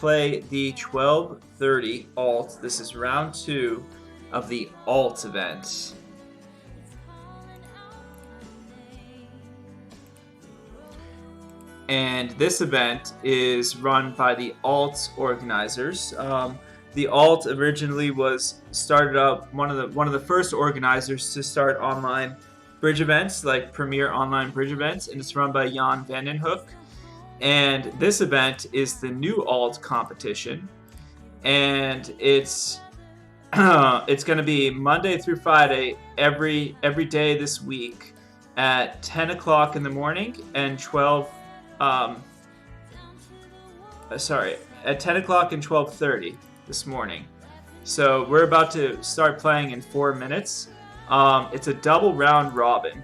play the 12:30 alt. This is round 2 of the alt event. And this event is run by the alt organizers. The alt originally was started up one of the first organizers to start online bridge events, like premier online bridge events, and it's run by Jan Vandenhoek. And this event is the new alt competition, and it's it's going to be Monday through Friday every day this week at 10 o'clock in the morning and 12. At 10 o'clock and 12:30 this morning. So we're about to start playing in 4 minutes. It's a double round robin.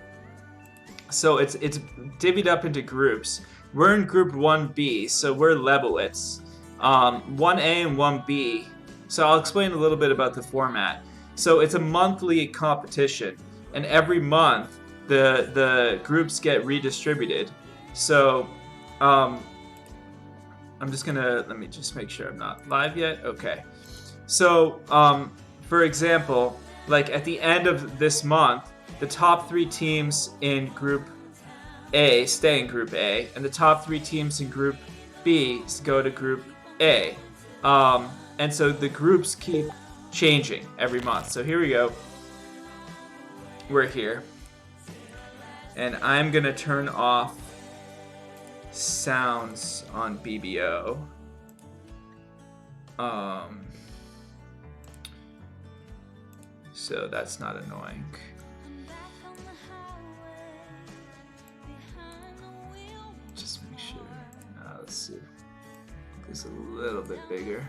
So it's divvied up into groups. We're in group 1B, so we're Lebowitz. 1A and 1B. So I'll explain a little bit about the format. So it's a monthly competition, and every month the groups get redistributed. So I'm just gonna, let me just make sure I'm not live yet. Okay. So for example, like at the end of this month, the top 3 teams in group A stay in group A, and the top 3 teams in group B go to group A. And so the groups keep changing every month. So here we go. We're here. And I'm gonna turn off sounds on BBO. So that's not annoying. Just make sure. Let's see. It's a little bit bigger.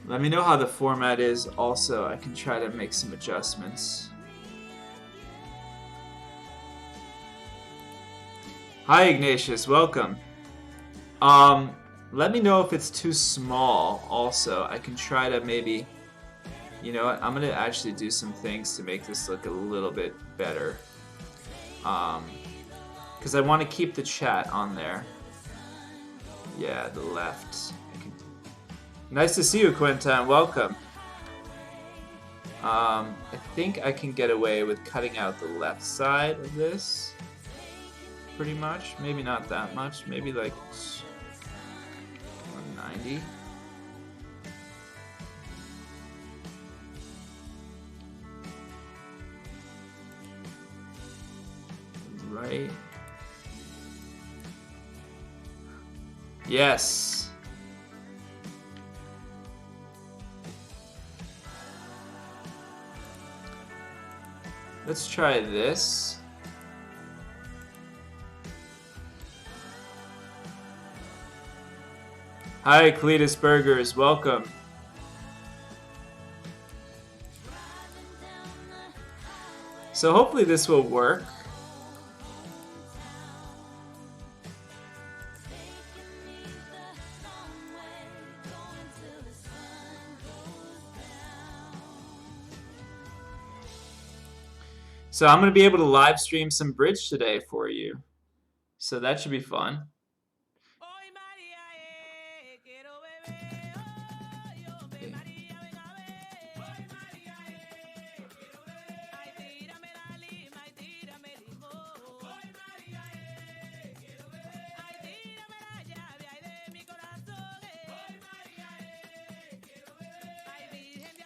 Let me know how the format is. Also, I can try to make some adjustments. Hi, Ignatius. Welcome. Let me know if it's too small. Also, I can try to maybe. You know what? I'm gonna actually do some things to make this look a little bit better. Because I want to keep the chat on there. Yeah, the left. Nice to see you, Quentin. Welcome. I think I can get away with cutting out the left side of this. Pretty much. Maybe not that much. Maybe like 190. Right. Yes. Let's try this. Hi, Cletus Burgers. Welcome. So hopefully this will work. So I'm going to be able to live stream some bridge today for you. So that should be fun. Okay.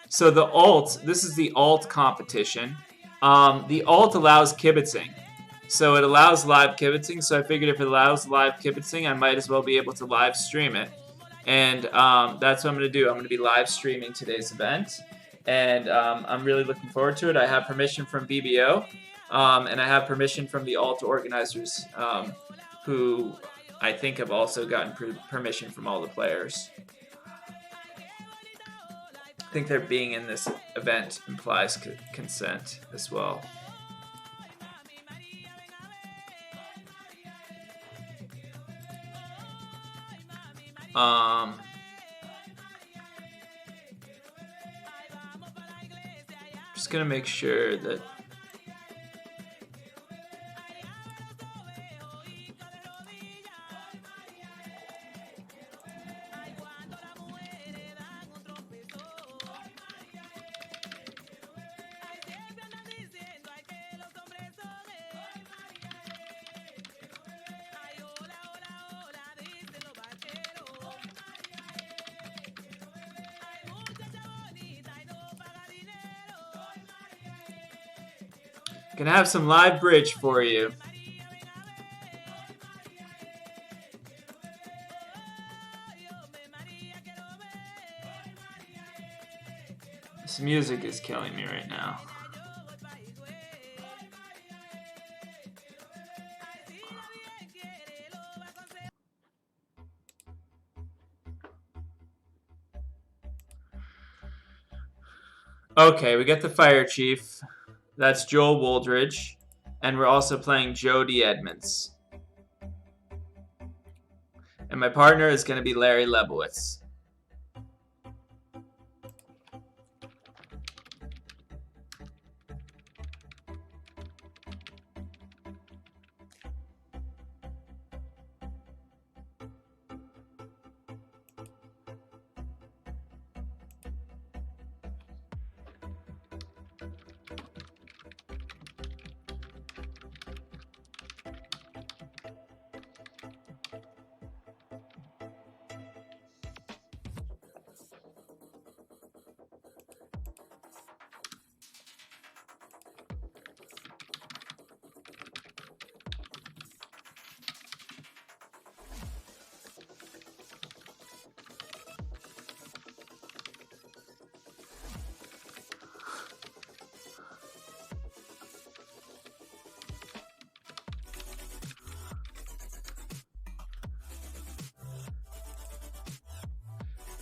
So the alt, this is the alt competition. The alt allows kibitzing. So it allows live kibitzing. So I figured if it allows live kibitzing, I might as well be able to live stream it. And that's what I'm going to do. I'm going to be live streaming today's event. And I'm really looking forward to it. I have permission from BBO. And I have permission from the alt organizers, who I think have also gotten permission from all the players. I think their being in this event implies consent as well. Just gonna make sure that. Gonna have some live bridge for you. This music is killing me right now. Okay, we got the fire chief. That's Joel Woldridge. And we're also playing Jody Edmonds. And my partner is going to be Larry Lebowitz.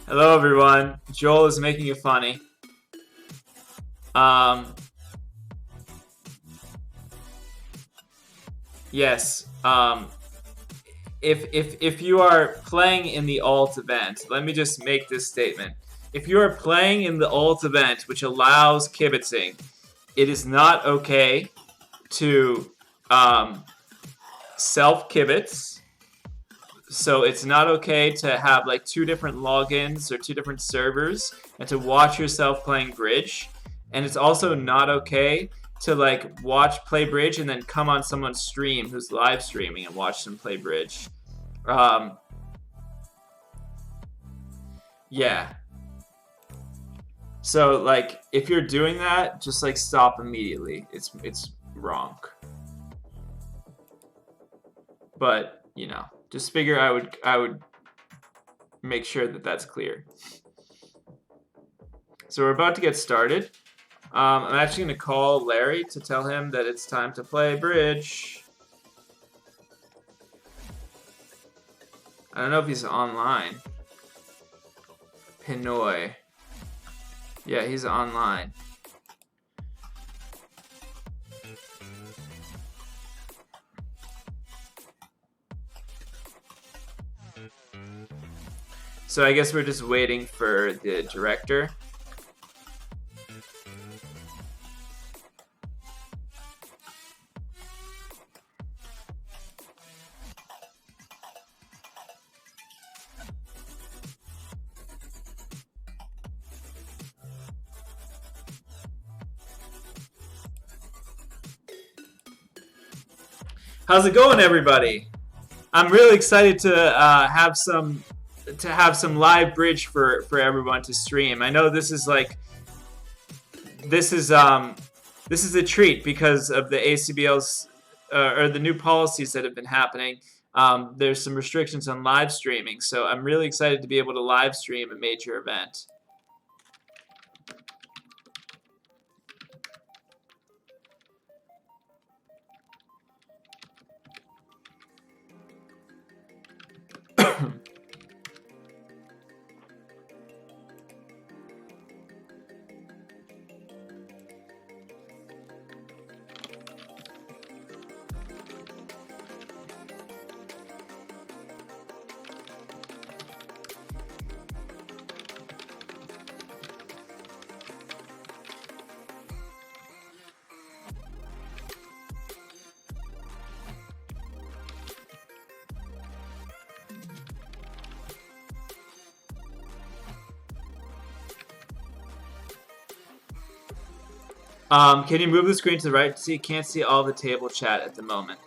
Hello everyone. Joel is making it funny. Yes. If you are playing in the alt event, let me just make this statement. If you are playing in the alt event, which allows kibitzing, it is not okay to self-kibitz. So it's not okay to have like 2 different logins or 2 different servers and to watch yourself playing bridge. And it's also not okay to like play bridge and then come on someone's stream who's live streaming and watch them play bridge. Yeah. So like if you're doing that, just like stop immediately. It's wrong. But, you know, just figure I would make sure that that's clear. So we're about to get started. I'm actually going to call Larry to tell him that it's time to play bridge. I don't know if he's online. Pinoy. Yeah, he's online. So I guess we're just waiting for the director. How's it going, everybody? I'm really excited to have some live bridge for everyone to stream. I know this is a treat because of the ACBL's or the new policies that have been happening. There's some restrictions on live streaming, so I'm really excited to be able to live stream a major event. Can you move the screen to the right so you can't see all the table chat at the moment?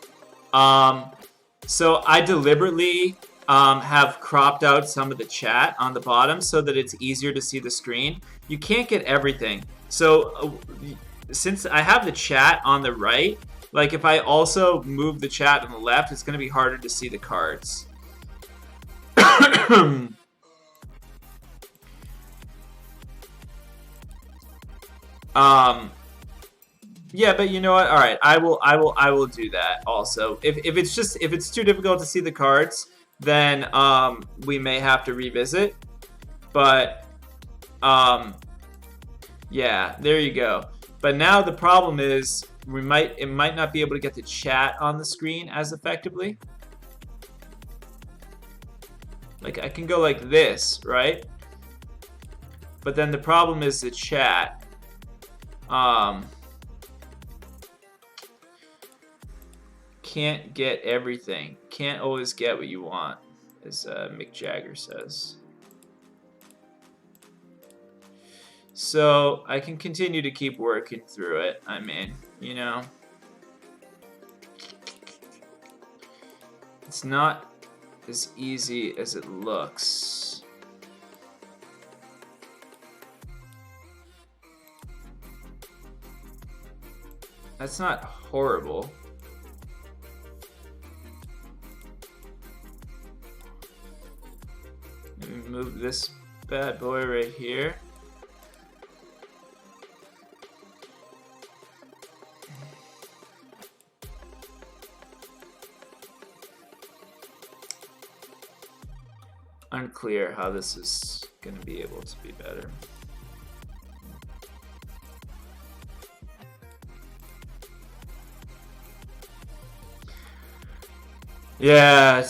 So I deliberately have cropped out some of the chat on the bottom so that it's easier to see the screen. You can't get everything. So since I have the chat on the right, like if I also move the chat on the left, it's going to be harder to see the cards. Yeah, but you know what? All right, I will do that also. If it's too difficult to see the cards, then we may have to revisit. But yeah, there you go. But now the problem is it might not be able to get the chat on the screen as effectively. Like I can go like this, right? But then the problem is the chat. Can't get everything. Can't always get what you want, as Mick Jagger says. So I can continue to keep working through it. I mean, you know, it's not as easy as it looks. That's not horrible. Let me move this bad boy right here. Unclear how this is going to be able to be better. Yeah,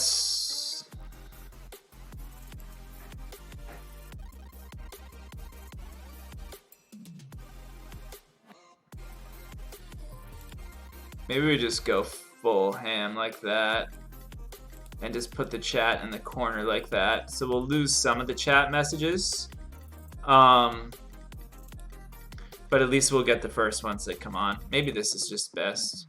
maybe we just go full ham like that. And just put the chat in the corner like that. So we'll lose some of the chat messages. But at least we'll get the first ones that come on. Maybe this is just best.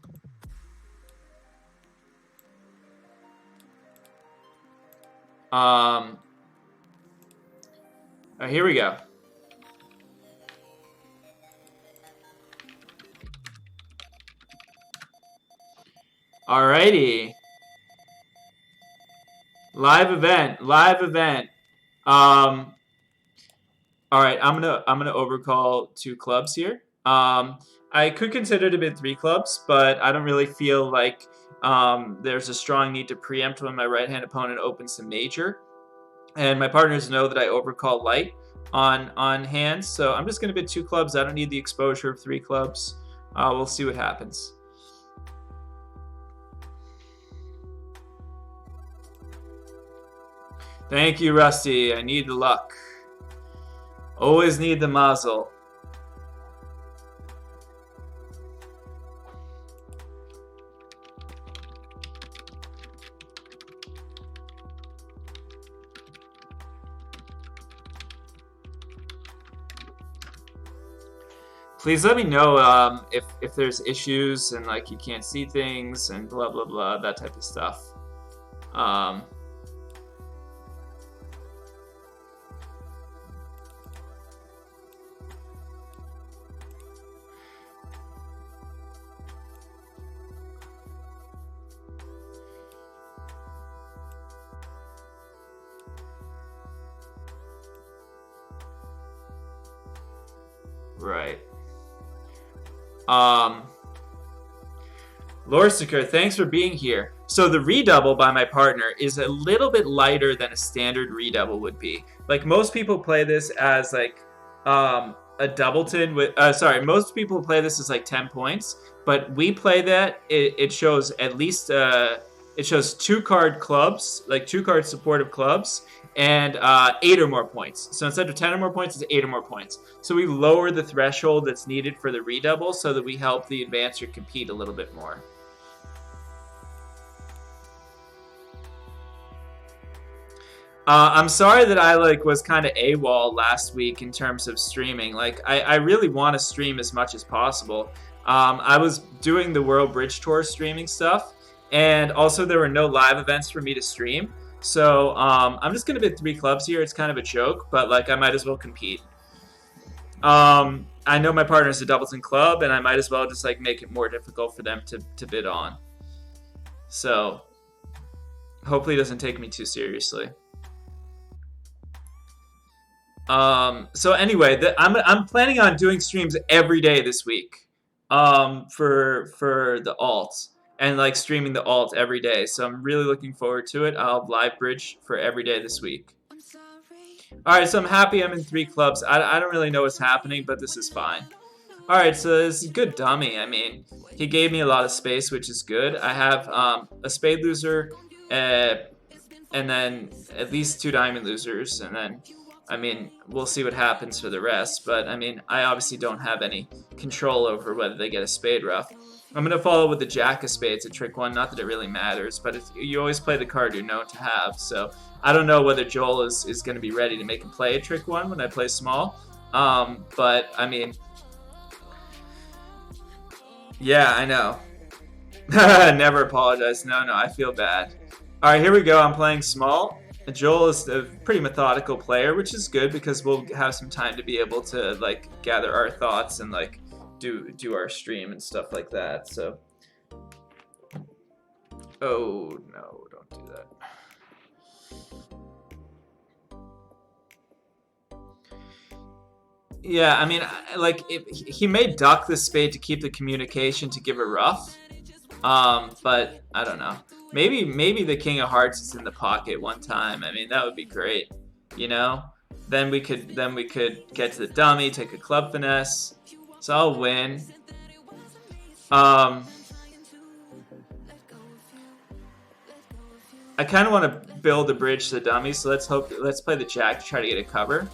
All right, here we go. Alrighty. Live event. All right, I'm gonna overcall 2 clubs here. I could consider it a bit 3 clubs, but I don't really feel like there's a strong need to preempt when my right-hand opponent opens the major. And my partners know that I overcall light on hands, so I'm just gonna bid 2 clubs. I don't need the exposure of 3 clubs. We'll see what happens. Thank you, Rusty. I need the luck. Always need the mazel. Please let me know if there's issues and like you can't see things and blah blah blah, that type of stuff. Right. Lorsiker, thanks for being here. So the redouble by my partner is a little bit lighter than a standard redouble would be. Like most people play this as like a doubleton with most people play this as like 10 points, but we play that it shows at least it shows 2 card clubs, like 2 card supportive clubs, and 8 or more points. So instead of 10 or more points, it's 8 or more points. So we lower the threshold that's needed for the redouble so that we help the advancer compete a little bit more. I'm sorry that I like was kind of AWOL last week in terms of streaming. Like I really want to stream as much as possible. I was doing the World Bridge Tour streaming stuff, and also there were no live events for me to stream. So I'm just gonna bid 3 clubs here. It's kind of a joke, but like I might as well compete. I know my partner's a Doubleton club, and I might as well just like make it more difficult for them to bid on. So hopefully it doesn't take me too seriously. So anyway, I'm planning on doing streams every day this week. For the alt and like streaming the alt every day. So I'm really looking forward to it. I'll have live bridge for every day this week. All right, so I'm happy I'm in 3 clubs. I don't really know what's happening, but this is fine. All right, so this is a good dummy. I mean, he gave me a lot of space, which is good. I have a spade loser, and then at least 2 diamond losers, and then, I mean, we'll see what happens for the rest. But, I mean, I obviously don't have any control over whether they get a spade rough. I'm going to follow with the jack of spades at trick 1. Not that it really matters, but you always play the card you're known to have. So I don't know whether Joel is going to be ready to make him play a trick 1 when I play small. But, I mean, yeah, I know. Never apologize. No, I feel bad. All right, here we go. I'm playing small. Joel is a pretty methodical player, which is good because we'll have some time to be able to like gather our thoughts and like do our stream and stuff like that. So, oh no, don't do that. Yeah, I mean, like he may duck the spade to keep the communication to give a rough, but I don't know. Maybe the king of hearts is in the pocket one time. I mean, that would be great, you know. Then we could get to the dummy, take a club finesse. So I'll win. I kind of want to build a bridge to the dummy, so let's play the jack to try to get a cover.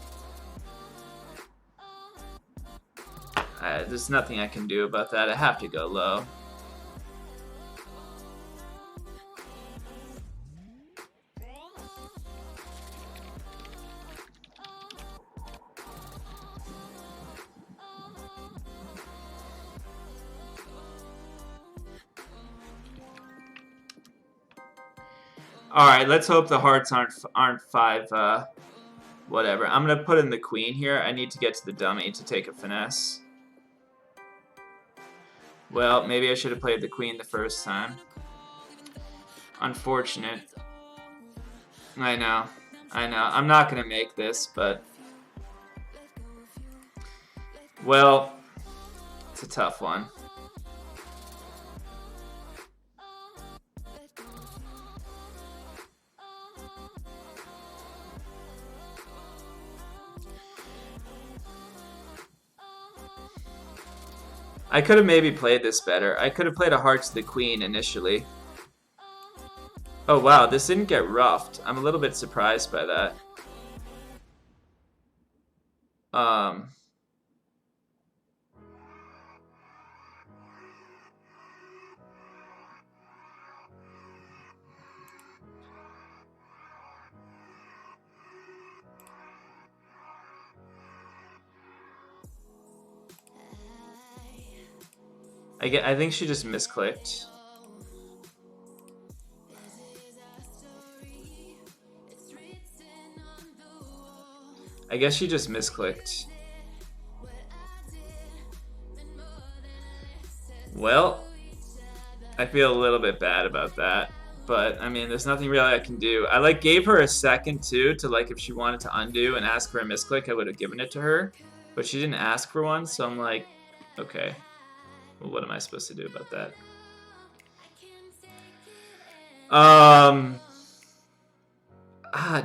There's nothing I can do about that. I have to go low. All right, let's hope the hearts aren't 5. Whatever. I'm gonna put in the queen here. I need to get to the dummy to take a finesse. Well, maybe I should have played the queen the first time. Unfortunate. I know. I'm not gonna make this, but well, it's a tough one. I could have maybe played this better. I could have played a hearts to the queen initially. Oh wow, this didn't get roughed. I'm a little bit surprised by that. I think she just misclicked. I guess she just misclicked. Well, I feel a little bit bad about that. But, I mean, there's nothing really I can do. I, like, gave her a second, too, to, like, if she wanted to undo and ask for a misclick, I would have given it to her. But she didn't ask for one, so I'm like, okay. Well, what am I supposed to do about that?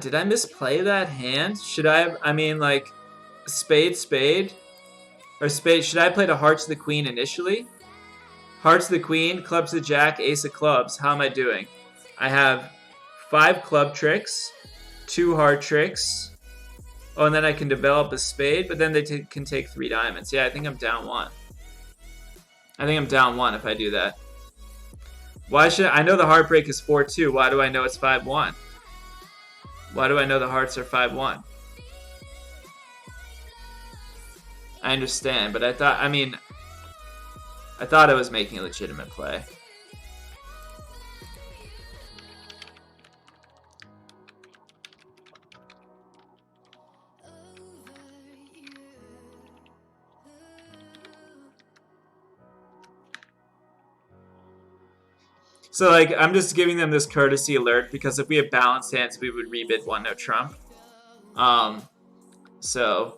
Did I misplay that hand? Should I have, I mean, like, spade? Or spade, should I have played a hearts to the queen initially? Hearts to the queen, clubs to the jack, ace of clubs. How am I doing? I have 5 club tricks, 2 heart tricks. Oh, and then I can develop a spade, but then they can take 3 diamonds. Yeah, I think I'm down 1. I think I'm down 1 if I do that. Why should I know the heartbreak is 4-2. Why do I know it's 5-1? Why do I know the hearts are 5-1? I understand, but I thought I was making a legitimate play. So, like, I'm just giving them this courtesy alert because if we have balanced hands, we would rebid 1-no trump. So,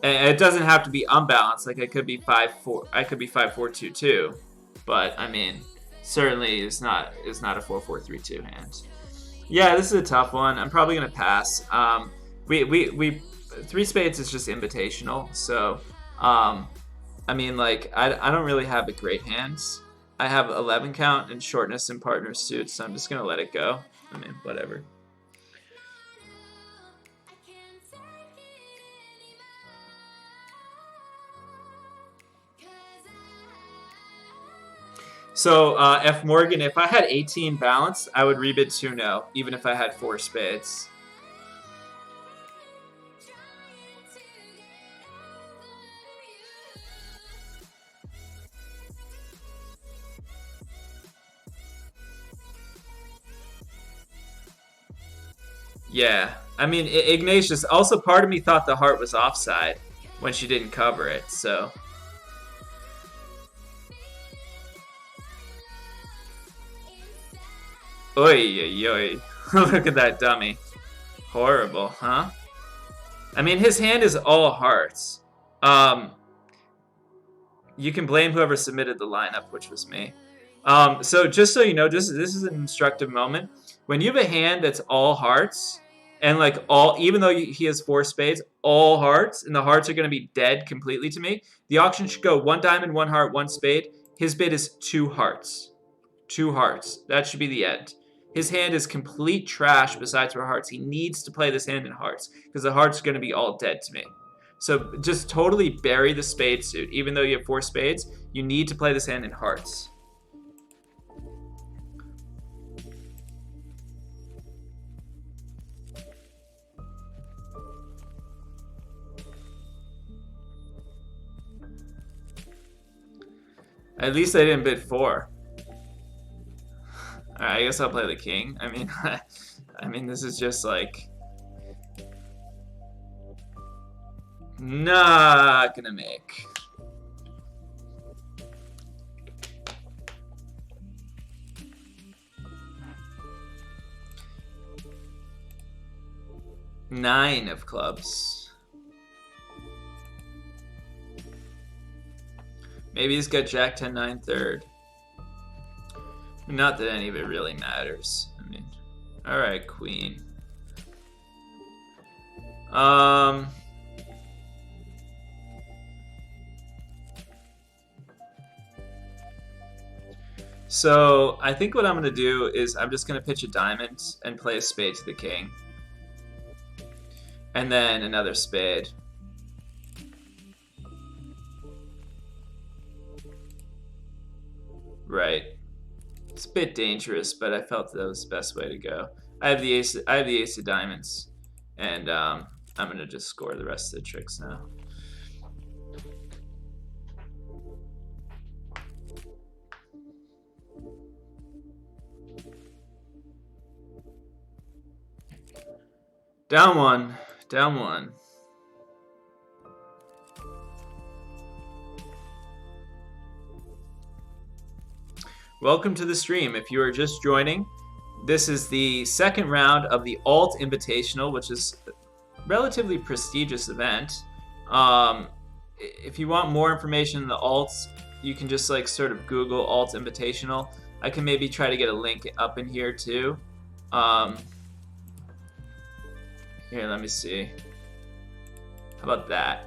and it doesn't have to be unbalanced. Like, it could be 5-4. I could be 5-4-2-2, but I mean, certainly is not a 4-4-3-2 hand. Yeah, this is a tough one. I'm probably gonna pass. We 3 spades is just invitational, so I mean, like, I don't really have a great hands. I have 11 count and shortness and partner suits, so I'm just gonna let it go. I mean, whatever. So, F. Morgan, if I had 18 balance, I would rebid 2-no, even if I had 4 spades. Yeah, I mean, Ignatius, also part of me thought the heart was offside when she didn't cover it, so. Oy, oy, oy. Look at that dummy. Horrible, huh? I mean, his hand is all hearts. You can blame whoever submitted the lineup, which was me. So just so you know, this is an instructive moment. When you have a hand that's all hearts, and like even though he has 4 spades, all hearts, and the hearts are going to be dead completely to me, the auction should go 1 diamond, 1 heart, 1 spade. His bid is 2 hearts. 2 hearts. That should be the end. His hand is complete trash besides for hearts. He needs to play this hand in hearts, because the hearts are going to be all dead to me. So just totally bury the spade suit. Even though you have 4 spades, you need to play this hand in hearts. At least I didn't bid 4. Alright, I guess I'll play the king. I mean, I mean, this is just like not gonna make. Nine of clubs. Maybe he's got Jack 10 9 third. Not that any of it really matters. I mean, all right, queen. So I think what I'm gonna do is I'm just gonna pitch a diamond and play a spade to the king, and then another spade. Right. It's a bit dangerous, but I felt that was the best way to go. I have the ace of diamonds, and I'm gonna just score the rest of the tricks now. Down one, down one. Welcome to the stream. If you are just joining, this is the second round of the Alt Invitational, which is a relatively prestigious event. If you want more information on the alts, you can just like sort of Google Alt Invitational. I can maybe try to get a link up in here too. Here, let me see. How about that?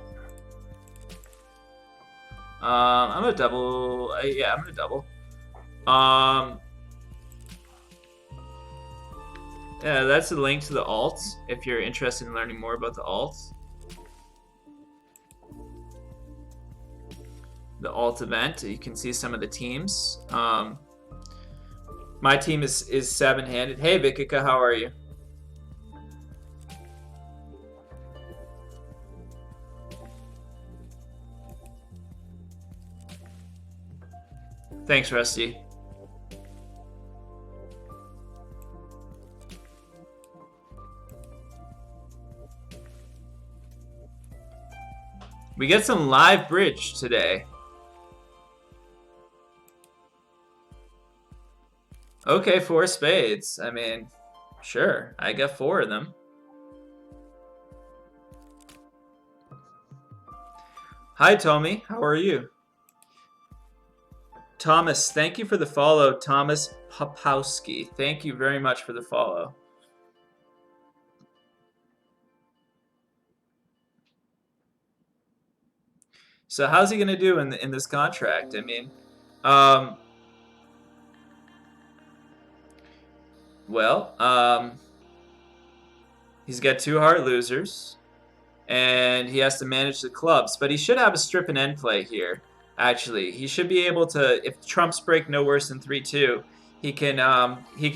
I'm gonna double. Yeah, I'm gonna double. Yeah, that's the link to the alts if you're interested in learning more about the alts. The alt event, you can see some of the teams. My team is 7-handed. Hey Vikika, how are you? Thanks, Rusty. We get some live bridge today. Okay, 4 spades. I mean, sure. I got 4 of them. Hi, Tommy. How are you? Thomas, thank you for the follow. Thomas Popowski. Thank you very much for the follow. So how's he gonna do in this contract? I mean, well, he's got 2 hard losers, and he has to manage the clubs. But he should have a strip and end play here. Actually, he should be able to. If trumps break no worse than 3-2, he can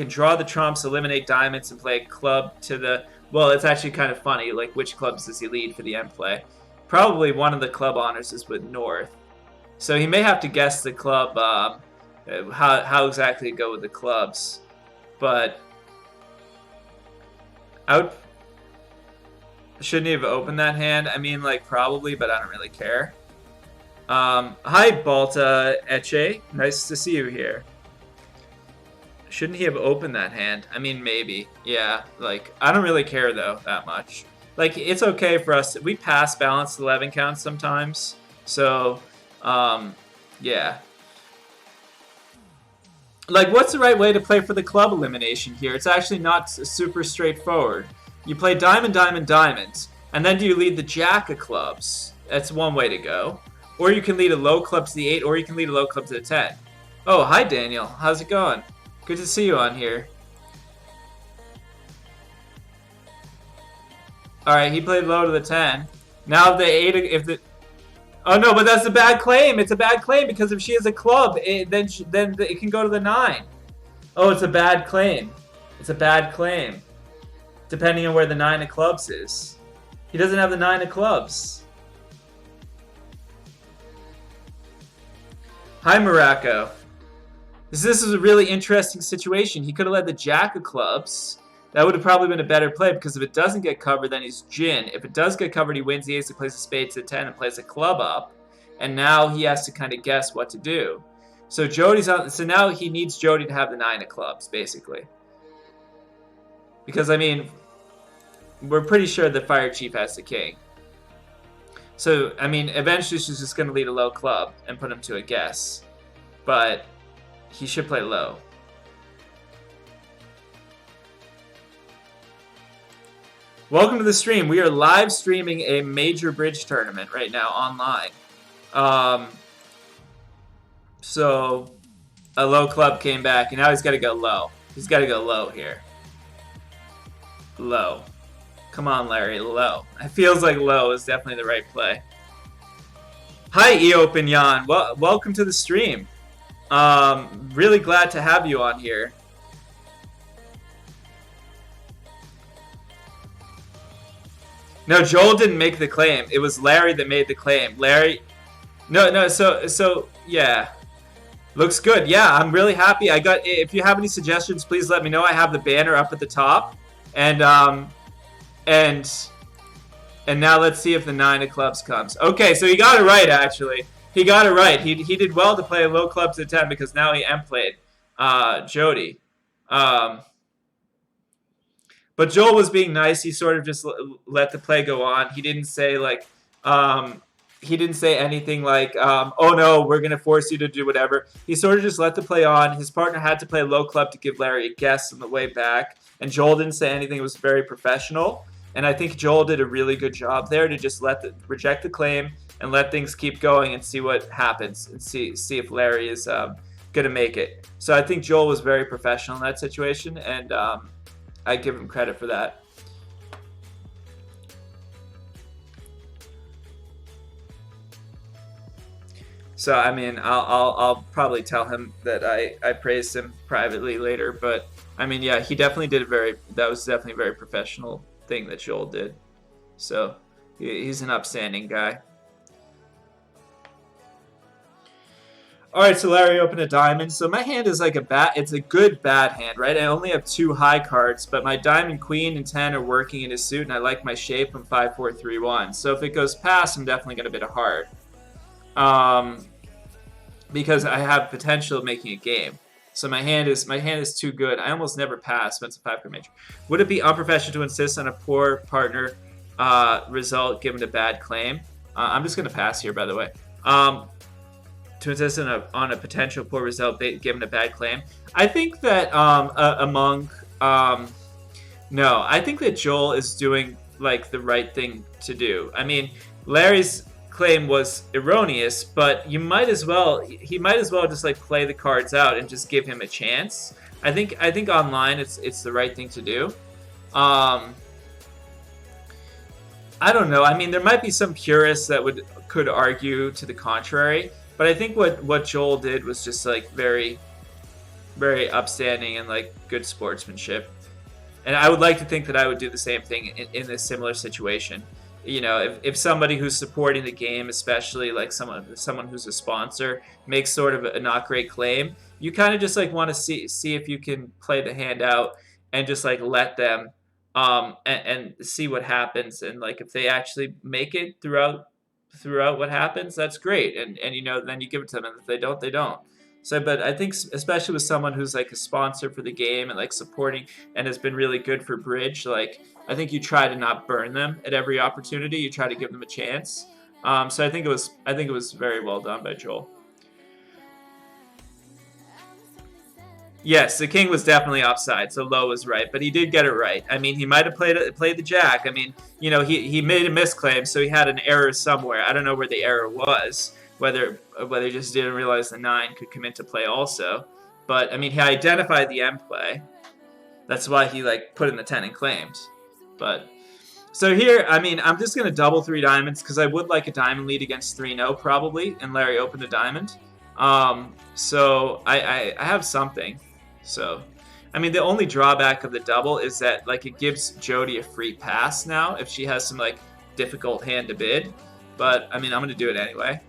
draw the trumps, eliminate diamonds, and play a club to the. Well, it's actually kind of funny. Like, which clubs does he lead for the end play? Probably one of the club honors is with North. So he may have to guess the club, how exactly to go with the clubs. But shouldn't he have opened that hand? I mean, like, probably, but I don't really care. Hi, Balta Eche. Nice to see you here. Shouldn't he have opened that hand? I mean, maybe. Yeah, like, I don't really care, though, that much. Like, it's okay for us. We pass balanced 11 counts sometimes. So, yeah. Like, what's the right way to play for the club elimination here? It's actually not super straightforward. You play diamond, diamond, diamond. And then do you lead the jack of clubs? That's one way to go. Or you can lead a low club to the 8, or you can lead a low club to the 10. Oh, hi, Daniel. How's it going? Good to see you on here. Alright, he played low to the 10. Now if the 8, if the... Oh no, but that's a bad claim. It's a bad claim because if she has a club, then it can go to the 9. Oh, it's a bad claim. It's a bad claim. Depending on where the 9 of clubs is. He doesn't have the 9 of clubs. Hi, Morocco. This is a really interesting situation. He could have led the jack of clubs. That would have probably been a better play because if it doesn't get covered, then he's gin. If it does get covered, he wins the ace, he plays a spade to the 10 and plays a club up. And now he has to kind of guess what to do. So Jody's on. So now he needs Jody to have the 9 of clubs, basically. Because, I mean, we're pretty sure the fire chief has the king. So, I mean, eventually she's just going to lead a low club and put him to a guess. But he should play low. Welcome to the stream. We are live streaming a major bridge tournament right now online. So a low club came back, and now he's got to go low. He's got to go low here. Low. Come on, Larry, low. It feels like low is definitely the right play. Hi, Eopinyan. Well, welcome to the stream. Really glad to have you on here. No, Joel didn't make the claim. It was Larry that made the claim. Larry, no. So yeah, looks good. Yeah, I'm really happy. If you have any suggestions, please let me know. I have the banner up at the top, and now let's see if the 9 of clubs comes. Okay, so he got it right. Actually, he got it right. He did well to play a low club to the 10 because now he M-played Jody. But Joel was being nice. He sort of just let the play go on. He didn't say anything like, oh no, we're going to force you to do whatever. He sort of just let the play on. His partner had to play a low club to give Larry a guess on the way back. And Joel didn't say anything. It was very professional. And I think Joel did a really good job there to just reject the claim and let things keep going and see what happens and see if Larry is going to make it. So I think Joel was very professional in that situation, and I give him credit for that. So I mean, I'll probably tell him that I praised him privately later, but I mean, yeah, he definitely did that was definitely a very professional thing that Joel did. So he's an upstanding guy. All right, so Larry opened a diamond. So my hand is like it's a good bad hand, right? I only have 2 high cards, but my diamond, queen, and 10 are working in his suit, and I like my shape. I'm 5, 4, 3, 1. So if it goes past, I'm definitely gonna bid a heart. Because I have potential of making a game. So my hand is too good. I almost never pass when it's a 5-card major. Would it be unprofessional to insist on a poor partner result given a bad claim? I'm just gonna pass here, by the way. To insist on a potential poor result given a bad claim. I think that no, I think that Joel is doing like the right thing to do. I mean, Larry's claim was erroneous, but he might as well just like play the cards out and just give him a chance. I think online it's the right thing to do. I don't know. I mean, there might be some purists that could argue to the contrary, but I think what Joel did was just like very, very upstanding and like good sportsmanship. And I would like to think that I would do the same thing in a similar situation. You know, if somebody who's supporting the game, especially like someone who's a sponsor, makes sort of a not great claim, you kind of just like want to see if you can play the hand out and just like let them and see what happens, and like if they actually make it throughout what happens, that's great, and you know, then you give it to them, and if they don't, they don't. So, but I think especially with someone who's like a sponsor for the game and like supporting and has been really good for bridge, like I think you try to not burn them at every opportunity. You try to give them a chance. So I think it was very well done by Joel. Yes, the king was definitely offside, so Lowe was right, but he did get it right. I mean, he might have played the jack. I mean, you know, he made a misclaim, so he had an error somewhere. I don't know where the error was, whether he just didn't realize the 9 could come into play also. But I mean, he identified the M play. That's why he like put in the 10 and claimed. But so here, I mean, I'm just gonna double 3 diamonds because I would like a diamond lead against 3-0 probably, and Larry opened a diamond. So I have something. So, I mean, the only drawback of the double is that like it gives Jody a free pass now if she has some like difficult hand to bid. But I mean, I'm gonna do it anyway.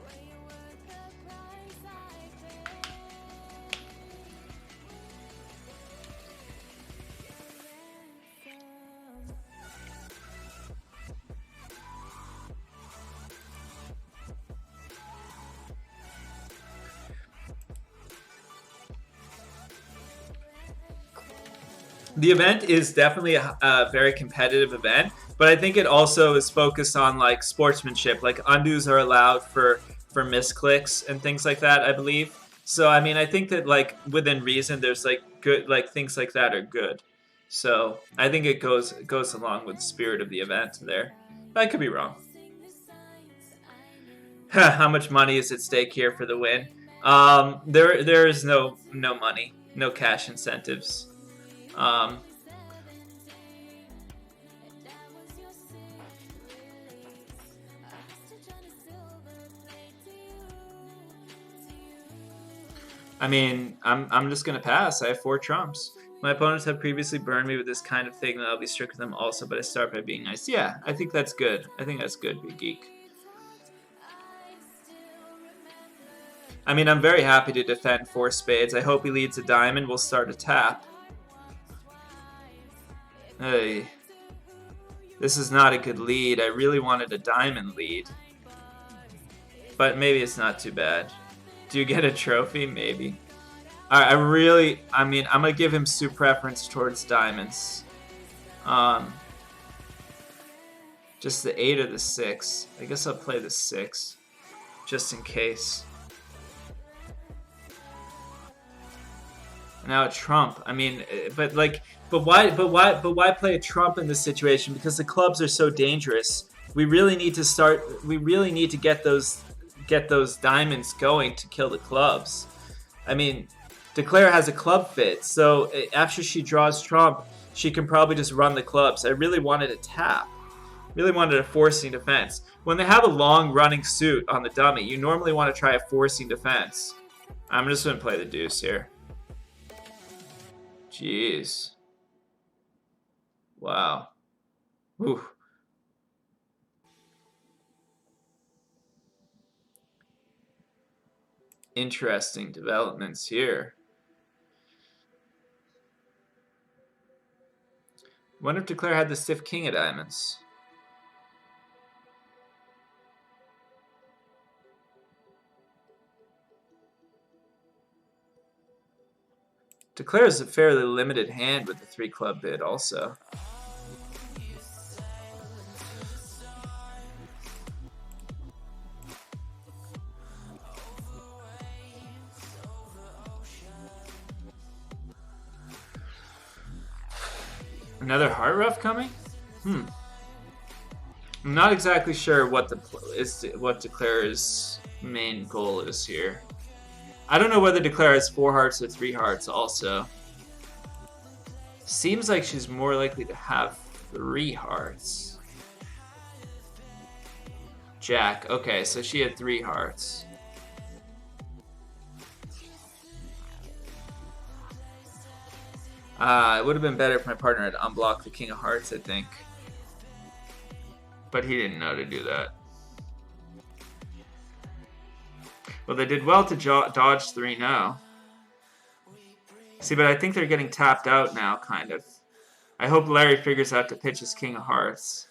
The event is definitely a very competitive event, but I think it also is focused on like sportsmanship. Like undos are allowed for misclicks and things like that, I believe. So I mean, I think that like within reason, there's like good like things like that are good. So I think it goes along with the spirit of the event there. But I could be wrong. How much money is at stake here for the win? There is no money, no cash incentives. Um, I mean, I'm just gonna pass. I have 4 trumps. My opponents have previously burned me with this kind of thing, and I'll be strict with them also, but I start by being nice. Yeah, I think that's good. I think that's good, Big Geek. I mean, I'm very happy to defend 4 spades. I hope he leads a diamond. We'll start a tap. Hey. This is not a good lead. I really wanted a diamond lead. But maybe it's not too bad. Do you get a trophy? Maybe. Alright, I mean, I'm going to give him suit preference towards diamonds. Just the 8 or the 6. I guess I'll play the 6. Just in case. Now a trump. I mean, but why play a trump in this situation? Because the clubs are so dangerous. We really need to get those diamonds going to kill the clubs. I mean, Declare has a club fit, so after she draws trump, she can probably just run the clubs. I really wanted a tap. Really wanted a forcing defense. When they have a long running suit on the dummy, you normally want to try a forcing defense. I'm just going to play the deuce here. Jeez. Wow. Ooh. Interesting developments here. Wonder if Declare had the stiff king of diamonds. Declare is a fairly limited hand with the 3-club bid also. Another heart rough coming? I'm not exactly sure what Declare's main goal is here. I don't know whether Declare has 4 hearts or 3 hearts also. Seems like she's more likely to have 3 hearts. Jack. Okay, so she had 3 hearts. It would have been better if my partner had unblocked the King of Hearts, I think. But he didn't know to do that. Well, they did well to dodge 3 now. See, but I think they're getting tapped out now, kind of. I hope Larry figures out to pitch his King of Hearts.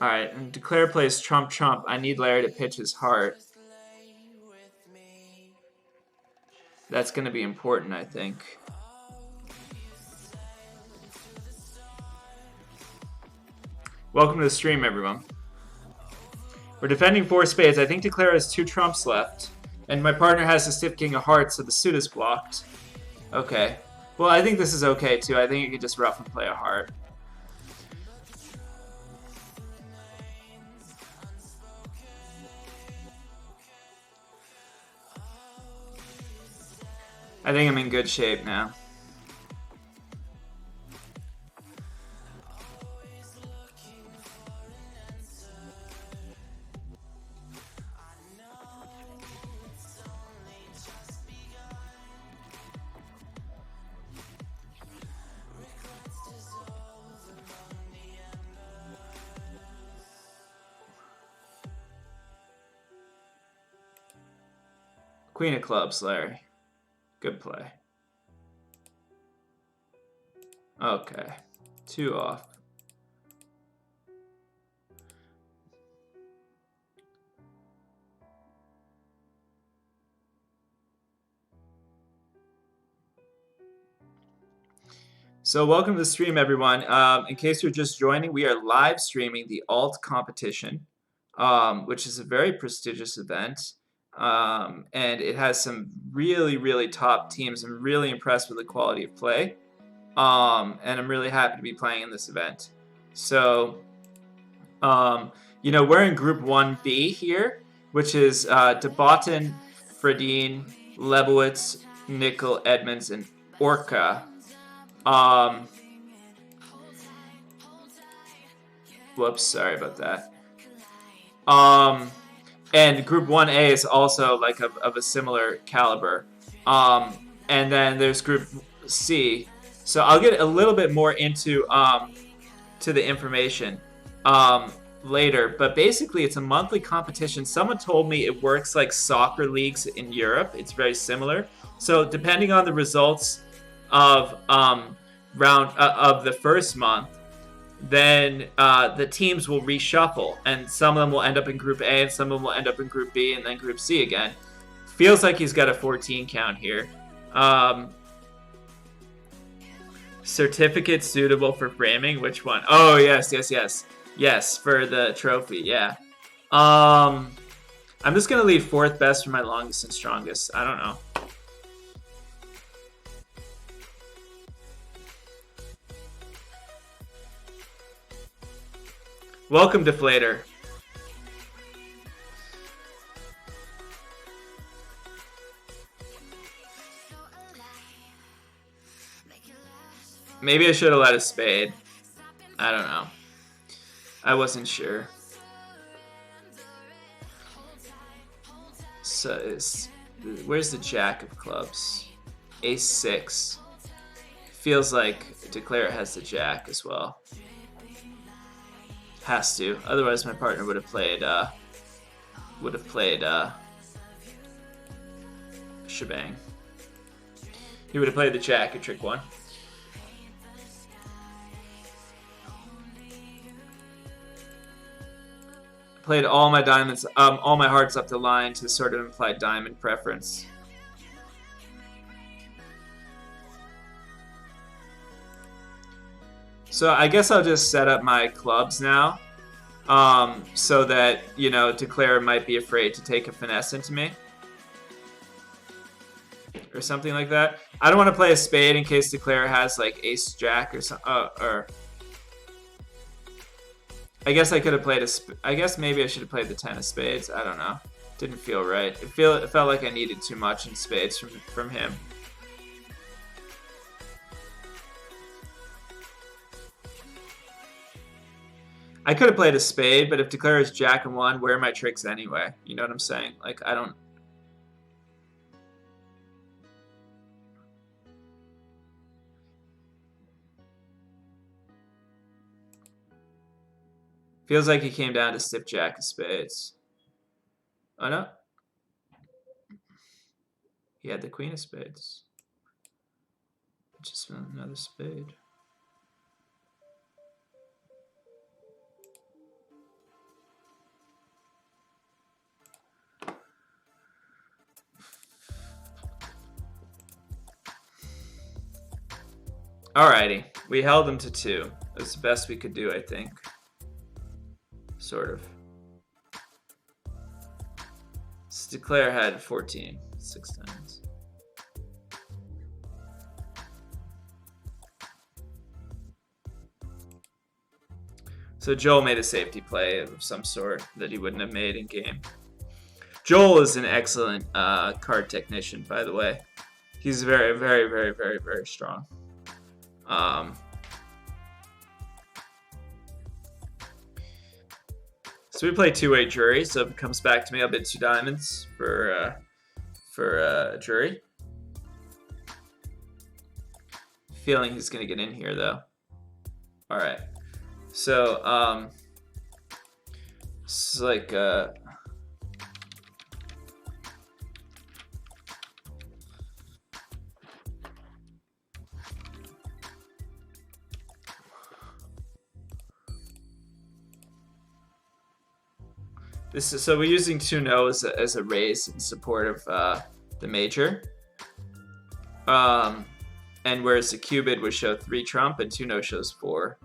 Alright, and Declare plays Trump Trump. I need Larry to pitch his heart. That's going to be important, I think. Welcome to the stream, everyone. We're defending 4 spades. I think Declare has 2 trumps left. And my partner has a stiff King of Hearts, so the suit is blocked. Okay. Well, I think this is okay, too. I think you could just rough and play a heart. I think I'm in good shape now. Queen of clubs, Larry. Good play. Okay. 2 off. So welcome to the stream, everyone. In case you're just joining, we are live streaming the Alt competition, which is a very prestigious event. And it has some really, really top teams. I'm really impressed with the quality of play. And I'm really happy to be playing in this event. So, you know, we're in Group 1B here, which is DeBotton, Fredine, Lebowitz, Nickel, Edmonds, and Orca. Whoops, sorry about that. And Group 1A is also like of a similar caliber. And then there's Group C. So I'll get a little bit more into to the information later. But basically, it's a monthly competition. Someone told me it works like soccer leagues in Europe. It's very similar. So depending on the results of of the first month, then the teams will reshuffle, and some of them will end up in Group A, and some of them will end up in Group B, and then Group C again. Feels like he's got a 14 count here. Certificate suitable for framing? Which one? Oh, yes. Yes, for the trophy, yeah. I'm just going to leave 4th best for my longest and strongest. I don't know. Welcome, Deflator. Maybe I should have let a spade. I don't know. I wasn't sure. So where's the Jack of clubs? Ace 6. Feels like Declare has the Jack as well. Has to. Otherwise, my partner would have played shebang. He would have played the jack at trick 1. Played all my diamonds, all my hearts up the line to sort of imply diamond preference. So I guess I'll just set up my clubs now, so that, you know, Declare might be afraid to take a finesse into me. Or something like that. I don't want to play a spade in case Declare has like ace jack or something. Or I guess I could have played I guess maybe I should have played the 10 of spades. I don't know. Didn't feel right. It felt like I needed too much in spades from him. I could have played a spade, but if Declare is jack and 1, where are my tricks anyway? You know what I'm saying? Like, I don't... Feels like he came down to stiff jack of spades. Oh, no. He had the queen of spades. Just another spade. Alrighty, we held him to 2. That's the best we could do, I think. Sort of. Declare had 14, 6 times. So Joel made a safety play of some sort that he wouldn't have made in game. Joel is an excellent card technician, by the way. He's very, very, very, very, very strong. So we play two-way jury. So if it comes back to me, I'll bid 2 diamonds for jury. Feeling he's gonna get in here though. All right. So it's like this is, so we're using 2-no as a raise in support of the major. And whereas the cubid would show 3 trump and 2-no shows 4.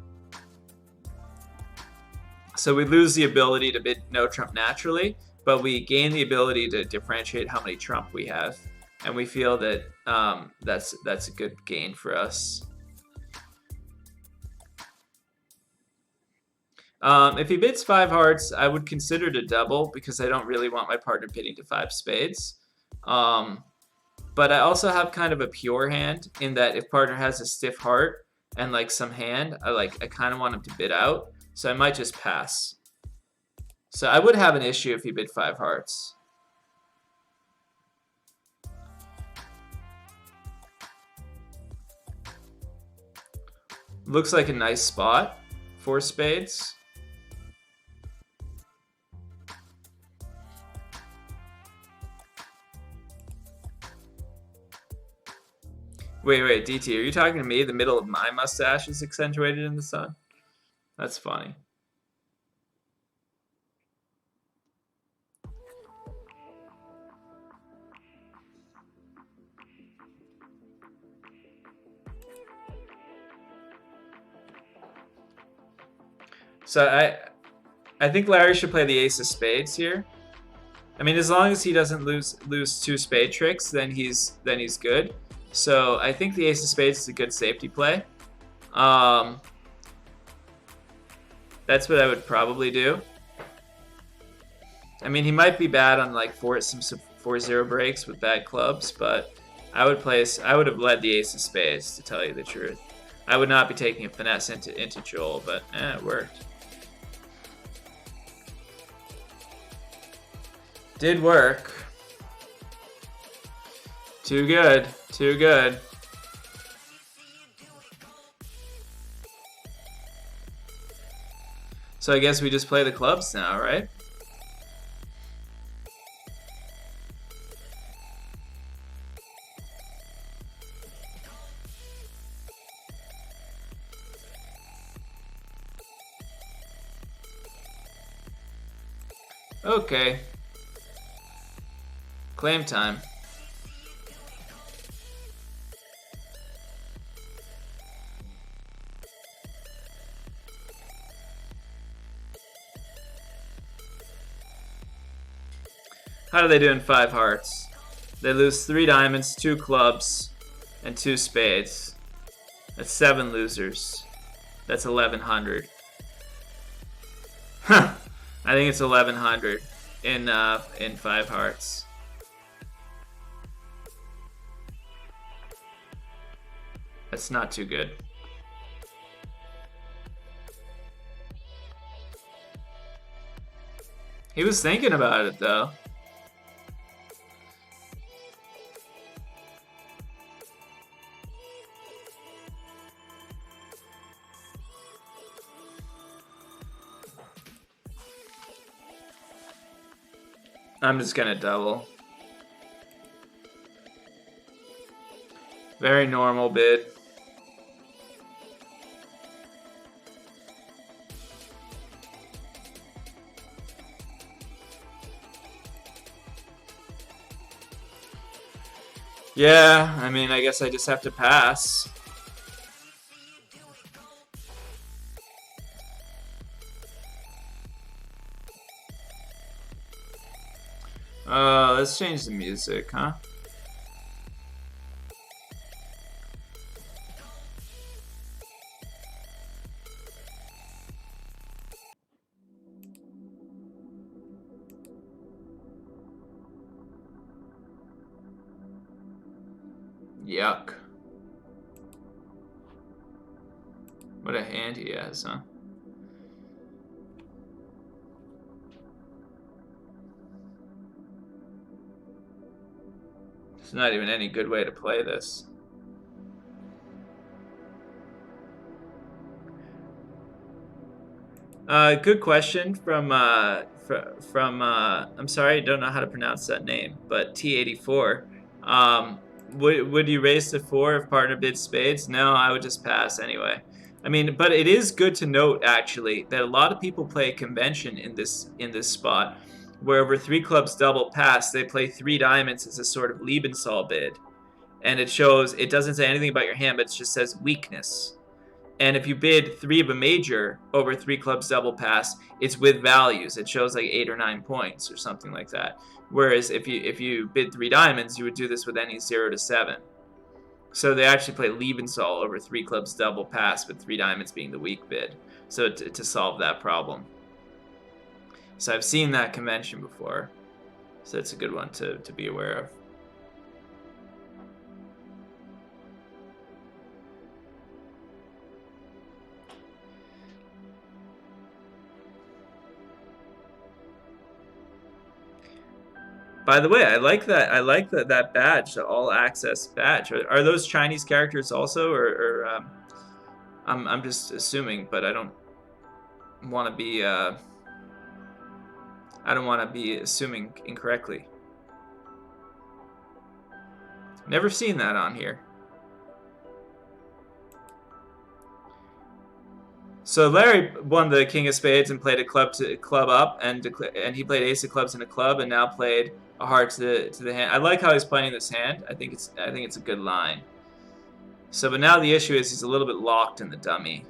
So we lose the ability to bid no trump naturally, but we gain the ability to differentiate how many trump we have. And we feel that that's a good gain for us. If he bids 5 hearts, I would consider it a double because I don't really want my partner bidding to 5 spades. But I also have kind of a pure hand in that if partner has a stiff heart and like some hand, I kind of want him to bid out. So I might just pass. So I would have an issue if he bid 5 hearts. Looks like a nice spot for spades. Wait, DT, are you talking to me? The middle of my mustache is accentuated in the sun? That's funny. So I think Larry should play the ace of spades here. I mean, as long as he doesn't lose 2 spade tricks, then he's good. So I think the ace of spades is a good safety play. That's what I would probably do. I mean, he might be bad on like some 4-0 breaks with bad clubs, but I would have led the ace of spades, to tell you the truth. I would not be taking a finesse into Joel, but it worked. Did work. Too good. Too good. So I guess we just play the clubs now, right? Okay. Claim time. How do they do in 5 hearts? They lose 3 diamonds, 2 clubs, and 2 spades. That's 7 losers. That's 1100. Huh. I think it's 1100 in 5 hearts. That's not too good. He was thinking about it though. I'm just gonna double. Very normal bid. Yeah, I mean, I guess I just have to pass. Let's change the music, huh? Yuck. What a hand he has, huh? There's not even any good way to play this. Good question from I'm sorry, I don't know how to pronounce that name, but T84. Would you raise to 4 if partner bids spades? No, I would just pass anyway. I mean, but it is good to note actually that a lot of people play a convention in this spot, where over 3 clubs double pass, they play 3 diamonds as a sort of Lebensal bid, and it doesn't say anything about your hand, but it just says weakness. And if you bid 3 of a major over 3 clubs double pass, it's with values. It shows like 8 or 9 points or something like that. Whereas if you bid 3 diamonds, you would do this with any 0 to 7. So they actually play Lebensal over 3 clubs double pass, with 3 diamonds being the weak bid. So to solve that problem. So I've seen that convention before. So it's a good one to be aware of. By the way, I like that badge, the all access badge. Are those Chinese characters also, or I'm just assuming, but I don't want to be assuming incorrectly. Never seen that on here. So Larry won the King of Spades and played a club up, and he played Ace of Clubs in a club, and now played a heart to the hand. I like how he's playing this hand. I think it's a good line. So, but now the issue is he's a little bit locked in the dummy.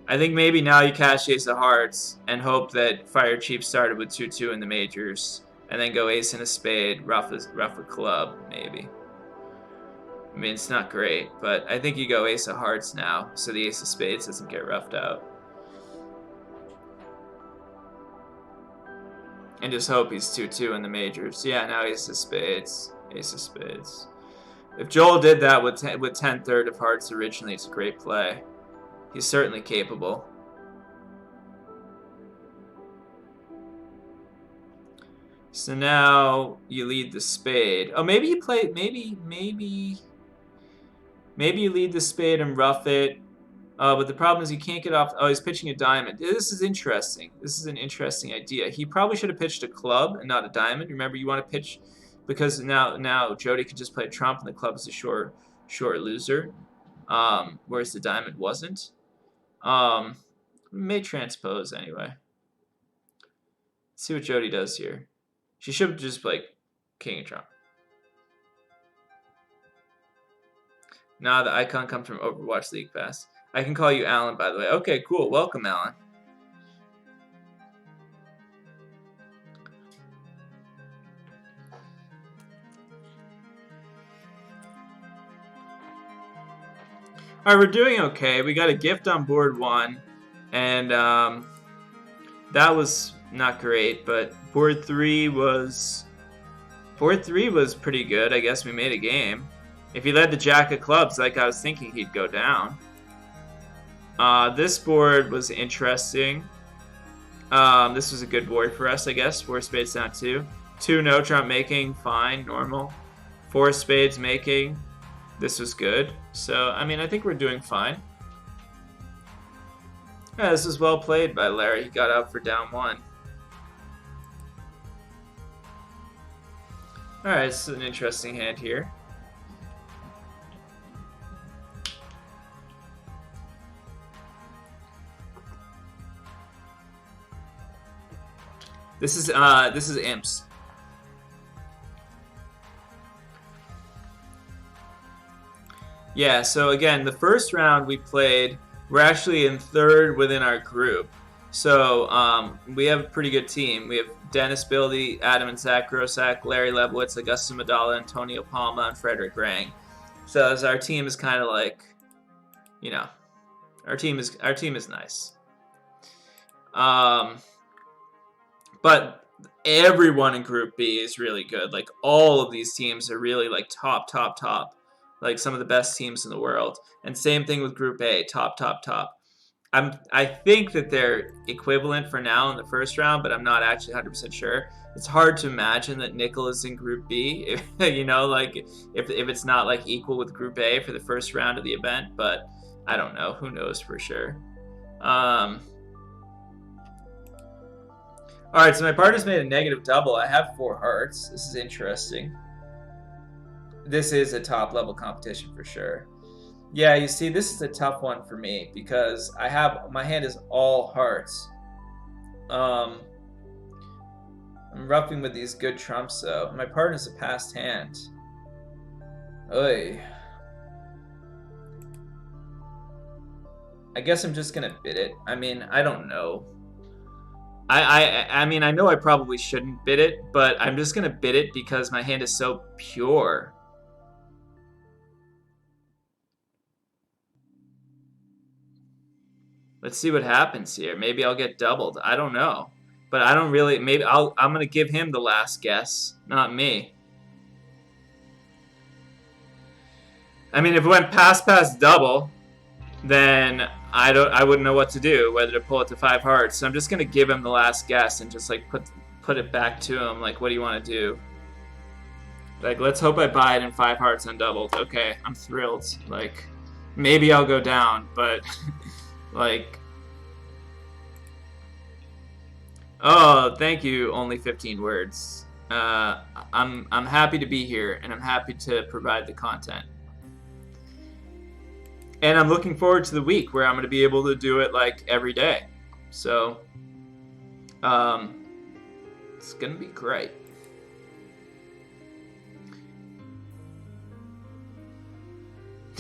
I think maybe now you cash Ace of Hearts and hope that Fire Chief started with 2-2 in the majors, and then go Ace and a Spade, rough a club, maybe. I mean, it's not great, but I think you go Ace of Hearts now, so the Ace of Spades doesn't get roughed out. And just hope he's 2-2 in the majors. Yeah, now Ace of Spades. Ace of Spades. If Joel did that with 10-3 of hearts originally, it's a great play. He's certainly capable. So now you lead the spade. Oh, maybe you play. Maybe you lead the spade and rough it. But the problem is he can't get off. Oh, he's pitching a diamond. This is interesting. This is an interesting idea. He probably should have pitched a club and not a diamond. Remember, you want to pitch because now Jody could just play trump and the club is a short loser, whereas the diamond wasn't. May transpose anyway. Let's see what Jody does here. She should just play king and trump. Nah, the icon comes from Overwatch League Pass. I can call you Alan, by the way. Okay, cool. Welcome, Alan. Alright, we're doing okay. We got a gift on board 1, and that was not great, but board 3 was pretty good. I guess we made a game. If he led the jack of clubs like I was thinking, he'd go down. This board was interesting. This was a good board for us, I guess. 4 spades down 2. 2 no trump making, fine, normal. 4 spades making. This was good. So, I mean, I think we're doing fine. Yeah, this was well played by Larry. He got out for down 1. Alright, this is an interesting hand here. This is imps. Yeah, so again, the first round we played, we're actually in 3rd within our group. So we have a pretty good team. We have Dennis Bildy, Adam and Zach Grosak, Larry Lebowitz, Augusta Madala, Antonio Palma, and Frederick Rang. So as our team is kind of like, you know, our team is nice. But everyone in Group B is really good. Like, all of these teams are really, like, top. Like, some of the best teams in the world. And same thing with Group A, top. I think that they're equivalent for now in the first round, but I'm not actually 100% sure. It's hard to imagine that Nickel is in Group B, if, you know, like, if it's not, like, equal with Group A for the first round of the event, but I don't know. Who knows for sure. Alright, so my partner's made a negative double. I have 4 hearts. This is interesting. This is a top level competition for sure. Yeah, you see, this is a tough one for me because my hand is all hearts. I'm roughing with these good trumps though. My partner's a passed hand. Oy. I guess I'm just gonna bid it. I mean, I don't know. I mean, I know I probably shouldn't bid it, but I'm just gonna bid it because my hand is so pure. Let's see what happens here. Maybe I'll get doubled. I don't know. But I don't really... Maybe I'm going to give him the last guess, not me. I mean, if it went pass double, then I wouldn't know what to do, whether to pull it to 5 hearts. So I'm just going to give him the last guess and just, like, put it back to him. Like, what do you want to do? Like, let's hope I buy it in 5 hearts undoubled. Okay, I'm thrilled. Like, maybe I'll go down, but... Like, oh, thank you. Only 15 words. I'm happy to be here, and I'm happy to provide the content. And I'm looking forward to the week where I'm going to be able to do it like every day. So, it's going to be great.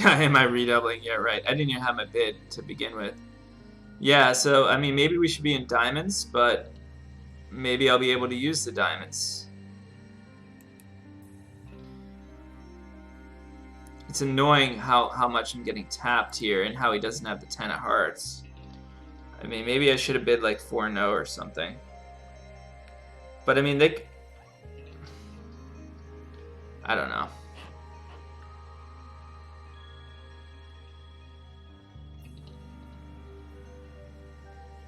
Am I redoubling? Yeah, right. I didn't even have my bid to begin with. Yeah, so, I mean, maybe we should be in diamonds, but maybe I'll be able to use the diamonds. It's annoying how much I'm getting tapped here and how he doesn't have the 10 of hearts. I mean, maybe I should have bid like 4-no or something. But, I mean, I don't know.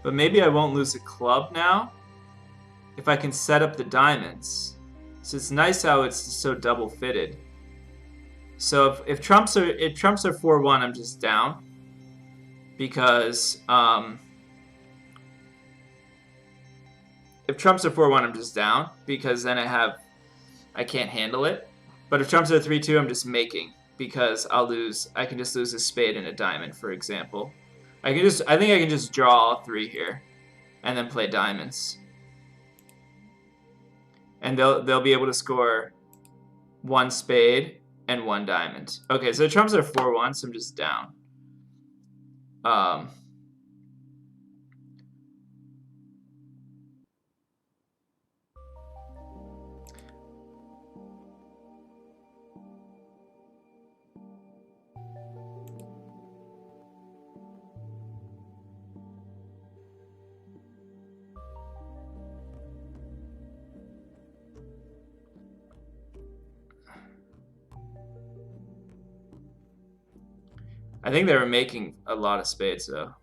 But maybe I won't lose a club now if I can set up the diamonds. So it's nice how it's so double fitted. So if trumps are 4-1, I'm just down. because if trumps are 4-1, I'm just down because then I can't handle it. But if trumps are 3-2, I'm just making because I'll lose. I can just lose a spade and a diamond, for example. I think I can just draw all 3 here, and then play diamonds, and they'll be able to score 1 spade and 1 diamond. Okay, so trumps are 4-1, so I'm just down. I think they were making a lot of spades, though.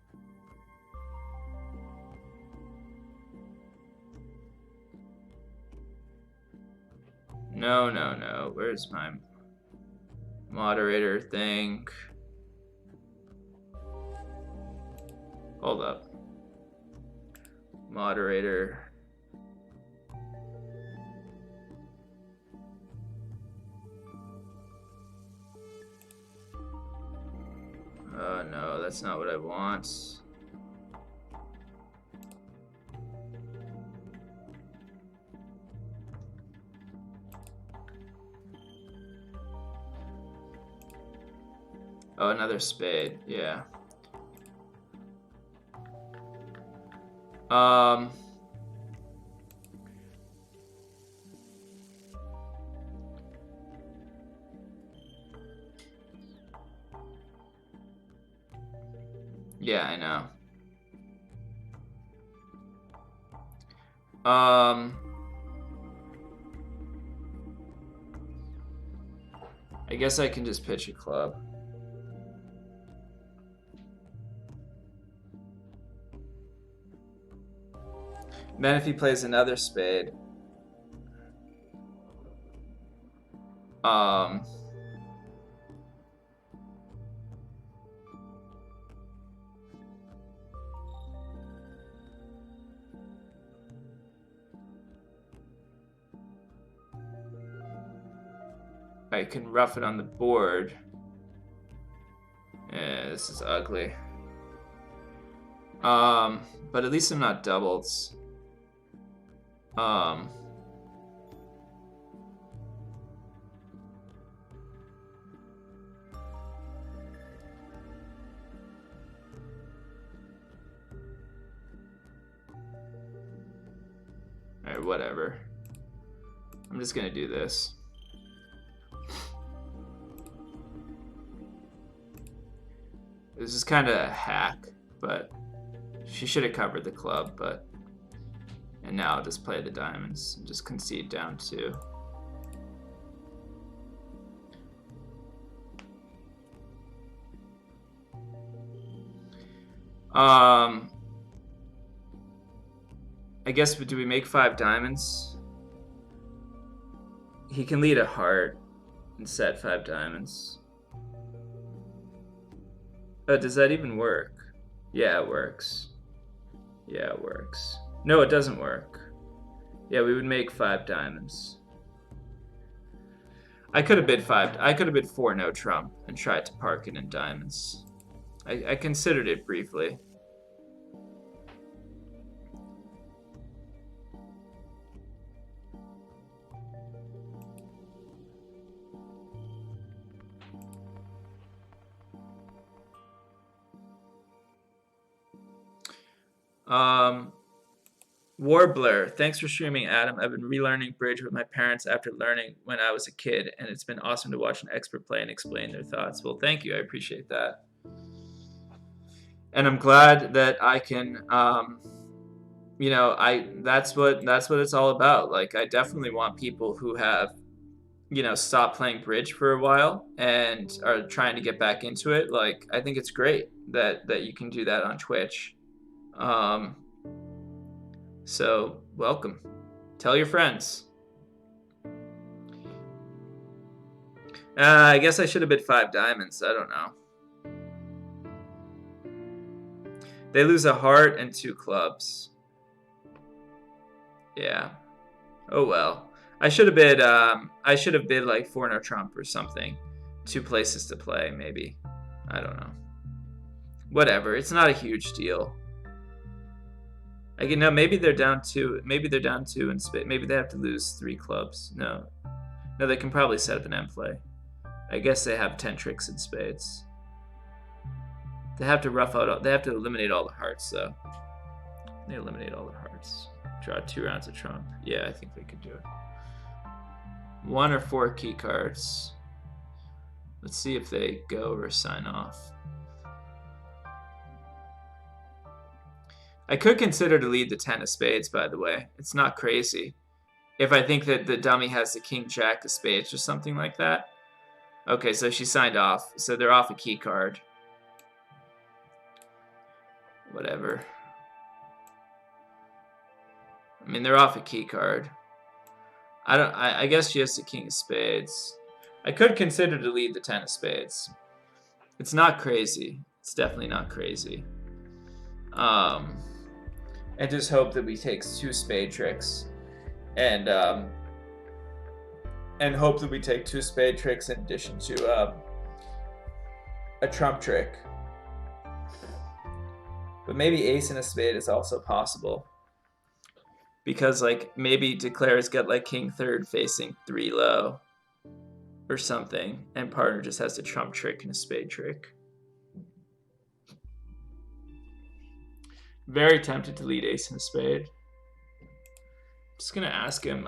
No, no, no. Where's my moderator thing? Hold up. Moderator. Oh, no, that's not what I want. Oh, another spade. Yeah. Yeah, I know. I guess I can just pitch a club. Then if he plays another spade, I can rough it on the board. Yeah, this is ugly. But at least I'm not doubles. Alright, whatever. I'm just gonna do this. This is kind of a hack, but she should have covered the club, but... And now I'll just play the diamonds and just concede down 2. I guess, do we make 5 diamonds? He can lead a heart and set 5 diamonds. Does that even work? Yeah, it works. Yeah, it works. No, it doesn't work. Yeah, we would make 5 diamonds. I could have bid 5. I could have bid 4 no trump and tried to park it in diamonds. I considered it briefly. Warbler, thanks for streaming, Adam. I've been relearning bridge with my parents after learning when I was a kid, and it's been awesome to watch an expert play and explain their thoughts. Well, thank you. I appreciate that. And I'm glad that I can, you know, that's what it's all about. Like, I definitely want people who have, you know, stopped playing bridge for a while and are trying to get back into it. Like, I think it's great that you can do that on Twitch. So, welcome. Tell your friends. I guess I should have bid 5 diamonds. I don't know. They lose a heart and 2 clubs. Yeah. Oh well. I should have bid like 4 no trump or something. 2 places to play, maybe. I don't know. Whatever. It's not a huge deal. Again, no, maybe they're down 2. Maybe they're down 2 in spade. Maybe they have to lose 3 clubs. No. No, they can probably set up an end play. I guess they have 10 tricks in spades. They have to they have to eliminate all the hearts, though. They eliminate all the hearts. Draw 2 rounds of trump. Yeah, I think they could do it. 1 or 4 key cards. Let's see if they go or sign off. I could consider to lead the 10 of spades, by the way. It's not crazy. If I think that the dummy has the king jack of spades or something like that. Okay, so she signed off. So they're off a key card. Whatever. I mean, they're off a key card. I guess she has the king of spades. I could consider to lead the 10 of spades. It's not crazy. It's definitely not crazy. And just hope that we take 2 spade tricks. And hope that we take 2 spade tricks in addition to a trump trick. But maybe ace and a spade is also possible. Because, like, maybe Declare's got, like, king third facing 3 low. Or something. And partner just has a trump trick and a spade trick. Very tempted to lead ace and a spade. Just gonna ask him.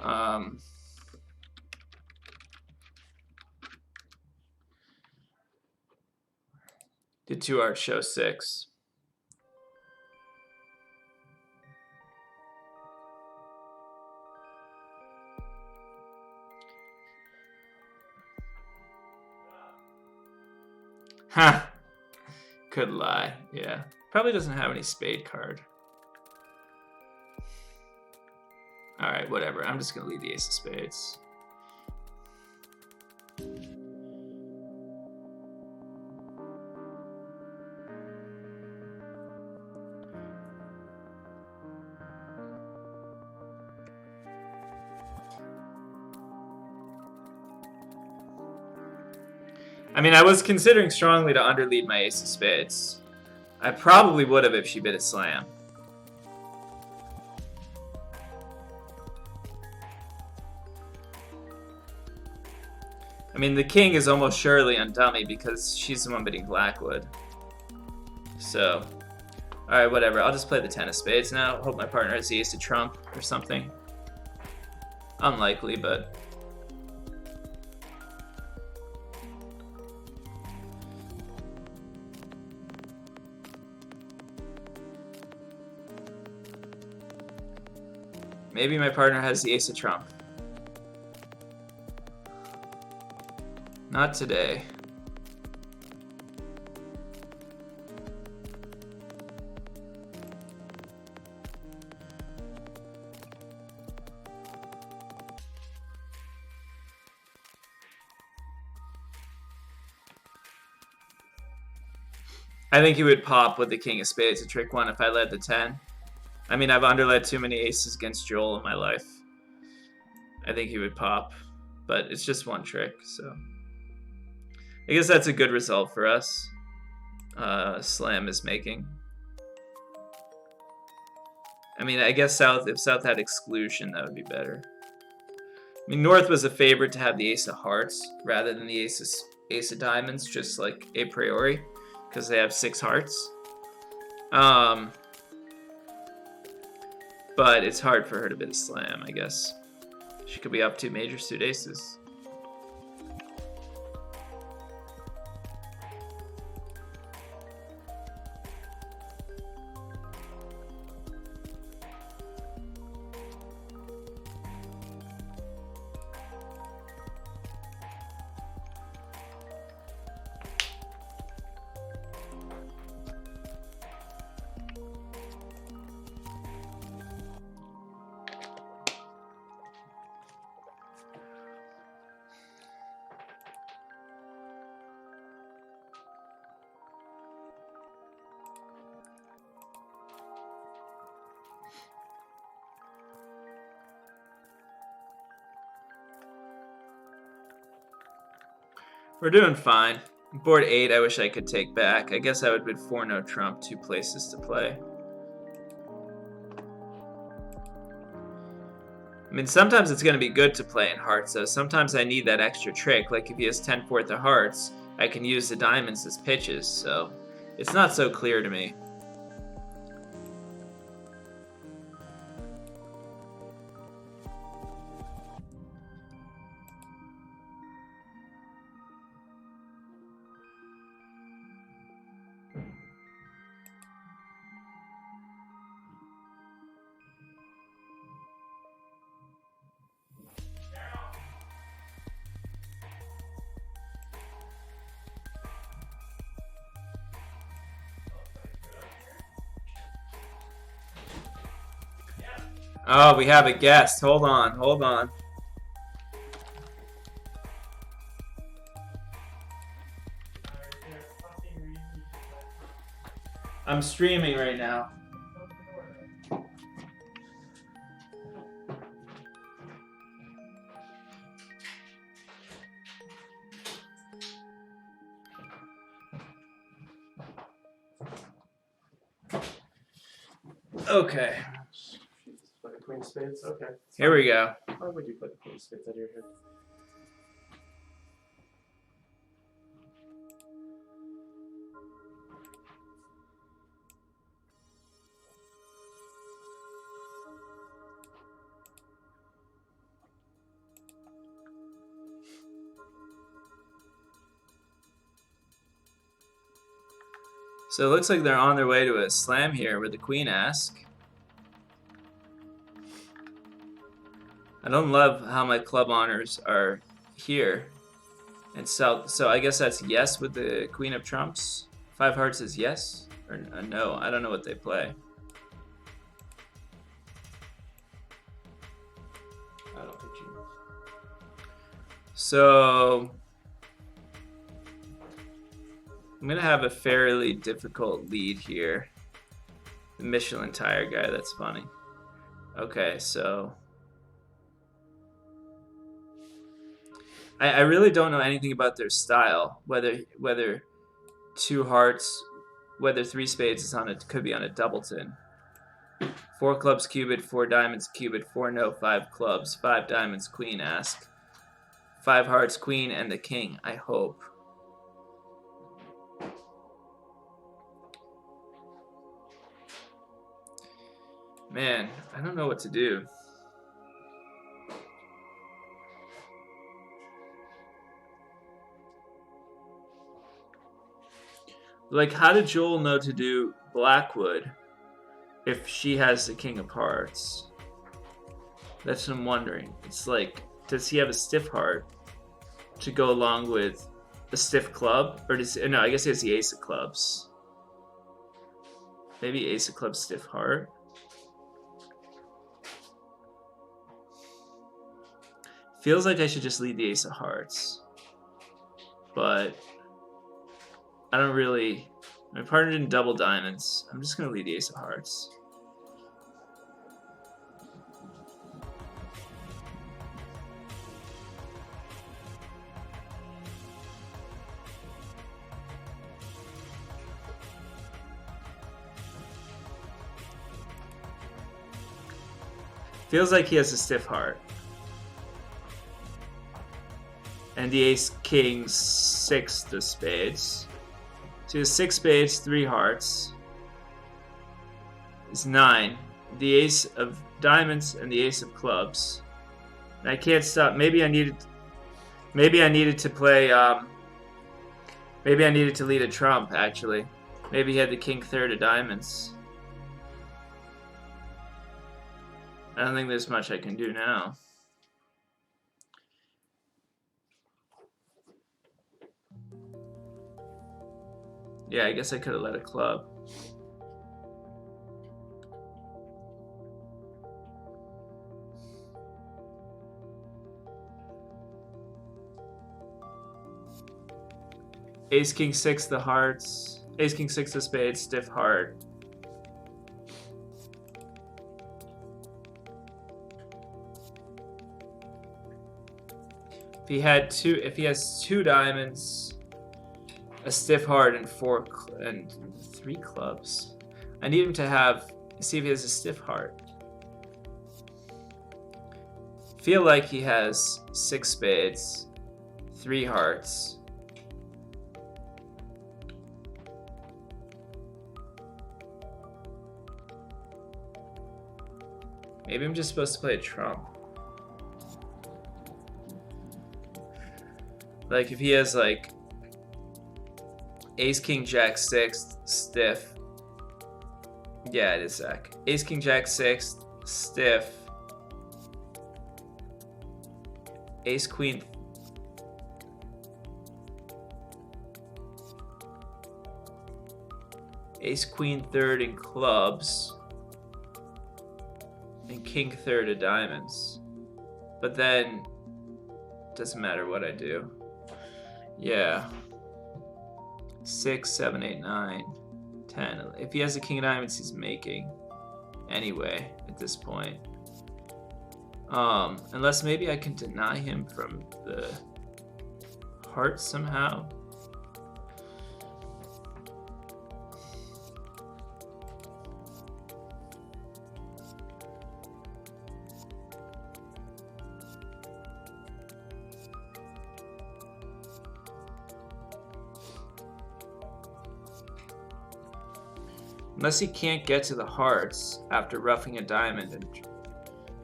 Did 2 art show 6? Ha! Could lie, yeah. Probably doesn't have any spade card. Alright, whatever. I'm just gonna lead the ace of spades. I mean, I was considering strongly to underlead my ace of spades. I probably would have if she bid a slam. I mean, the king is almost surely on dummy because she's the one bidding Blackwood. So, alright, whatever. I'll just play the 10 of spades now. Hope my partner has the ace of trump or something. Unlikely, but... maybe my partner has the ace of trump. Not today. I think he would pop with the king of spades to trick 1 if I led the 10. I mean, I've underled too many aces against Joel in my life. I think he would pop, but it's just 1 trick, so... I guess that's a good result for us. Slam is making. I mean, I guess if South had exclusion, that would be better. I mean, North was a favorite to have the ace of hearts rather than the ace of diamonds, just like a priori, because they have 6 hearts. But it's hard for her to bid a slam, I guess. She could be up 2 major suit aces. We're doing fine. Board 8, I wish I could take back. I guess I would bid 4 no trump, 2 places to play. I mean, sometimes it's going to be good to play in hearts, though. Sometimes I need that extra trick. Like if he has 10-4 of hearts, I can use the diamonds as pitches, so it's not so clear to me. Oh, we have a guest. Hold on, hold on. I'm streaming right now. Okay. Play the queen of spades? Okay. Here we go. Why would you play the queen of spades out of your head? So it looks like they're on their way to a slam here with the queen ask. I don't love how my club honors are here. And so I guess that's yes with the queen of trumps. 5 hearts is yes or no. I don't know what they play. I don't think you know. So I'm gonna have a fairly difficult lead here. The Michelin tire guy, that's funny. Okay, so I really don't know anything about their style. Whether 2 hearts, whether 3 spades is could be on a doubleton. 4 clubs cubed, 4 diamonds cubed, 4 no, 5 clubs, 5 diamonds queen ask, 5 hearts queen and the king. I hope. Man, I don't know what to do. Like, how did Joel know to do Blackwood if she has the king of hearts? That's what I'm wondering. It's like, does he have a stiff heart to go along with a stiff club? Or does no, I guess he has the ace of clubs. Maybe ace of clubs, stiff heart. Feels like I should just lead the ace of hearts. But I don't really... My partner didn't double diamonds. I'm just going to lead the ace of hearts. Feels like he has a stiff heart. And the ace king 6 of spades. So he has 6 spades, 3 hearts. It's 9. The ace of diamonds and the ace of clubs. And I can't stop. Maybe I needed to play. Maybe I needed to lead a trump. Actually, maybe he had the king 3rd of diamonds. I don't think there's much I can do now. Yeah, I guess I could have led a club. Ace king 6 the hearts. Ace king 6 of spades, stiff heart. If he has 2 diamonds, a stiff heart, and 3 clubs. I need him to have. See if he has a stiff heart. Feel like he has 6 spades, 3 hearts. Maybe I'm just supposed to play a trump. Like if he has like ace king jack 6 stiff. Yeah, it is Zach. Ace king jack 6 stiff. Ace queen. Ace queen third in clubs. And king third of diamonds. But then doesn't matter what I do. Yeah. 6, 7, 8, 9, 10. If he has a king of diamonds, he's making. Anyway, at this point. Unless maybe I can deny him from the heart somehow. Unless he can't get to the hearts after roughing a diamond, and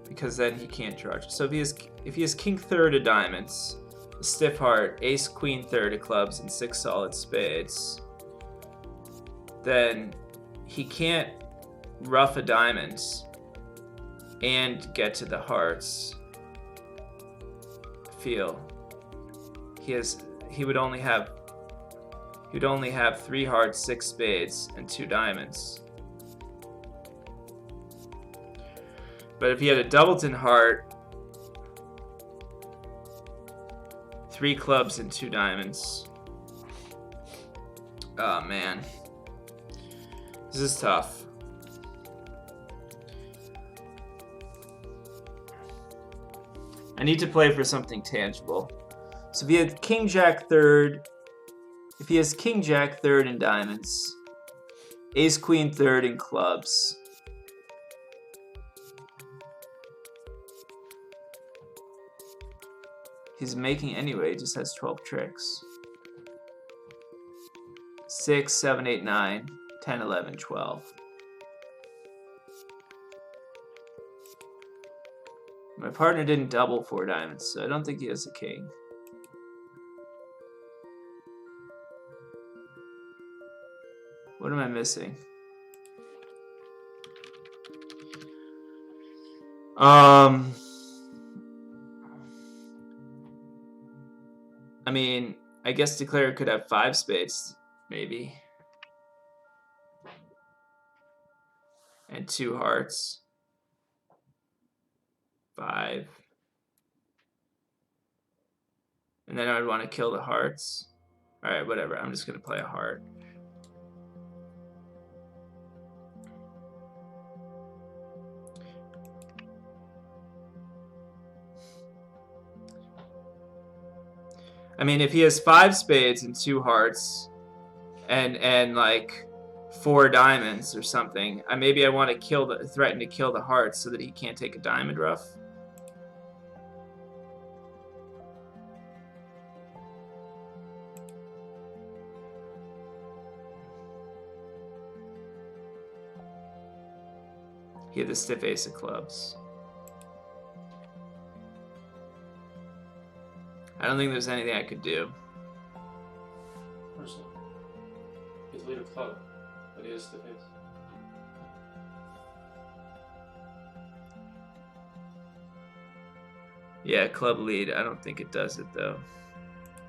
because then he can't charge. So if he has king third of diamonds, a stiff heart, ace queen third of clubs, and 6 solid spades, then he can't rough a diamond and get to the hearts. Feel he would only have 3 hearts, 6 spades, and 2 diamonds. But if he had a doubleton heart, 3 clubs and 2 diamonds. Oh man. This is tough. I need to play for something tangible. So if he had king jack third, if he has king jack third in diamonds, ace queen third in clubs, he's making anyway, he just has 12 tricks. 6, 7, 8, 9, 10, 11, 12. My partner didn't double 4 diamonds, so I don't think he has a king. What am I missing? I mean, I guess Declare could have 5 spades, maybe. And 2 hearts. 5. And then I would want to kill the hearts. Alright, whatever. I'm just going to play a heart. I mean, if he has 5 spades and 2 hearts and like 4 diamonds or something, maybe I want to threaten to kill the hearts so that he can't take a diamond rough. He had the stiff ace of clubs. I don't think there's anything I could do. Personally, he's lead a club, but he is stiff ace. Yeah, club lead. I don't think it does it though.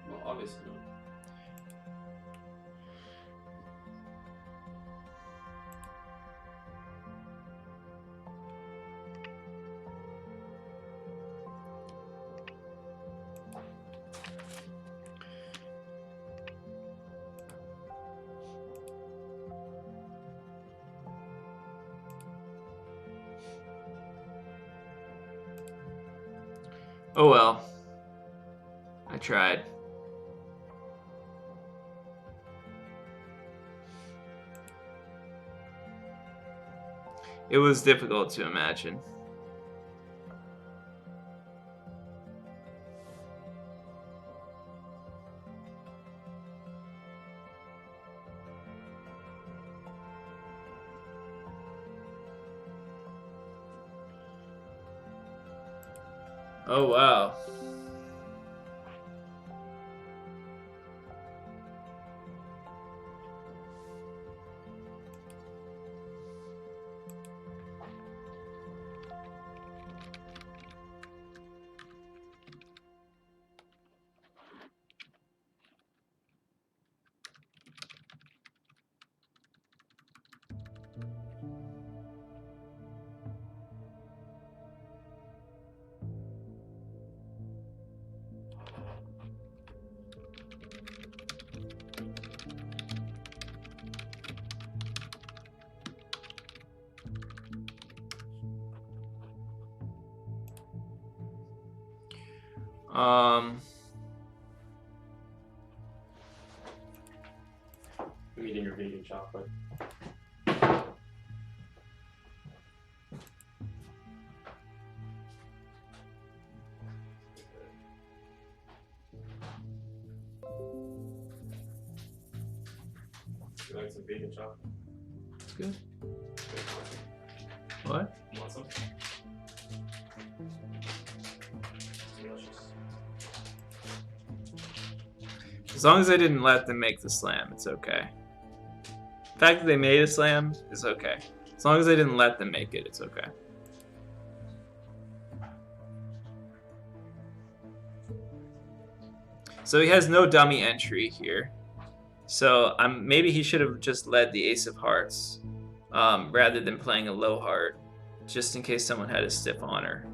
Well, obviously not. Oh well. tried. It was difficult to imagine. Oh, wow. I'm eating your vegan chocolate. You like some vegan chocolate? It's good. What? You want some? Delicious. As long as I didn't let them make the slam, it's okay. The fact that they made a slam is okay. As long as I didn't let them make it, it's okay. So he has no dummy entry here. So maybe he should have just led the ace of hearts rather than playing a low heart, just in case someone had a stiff honor.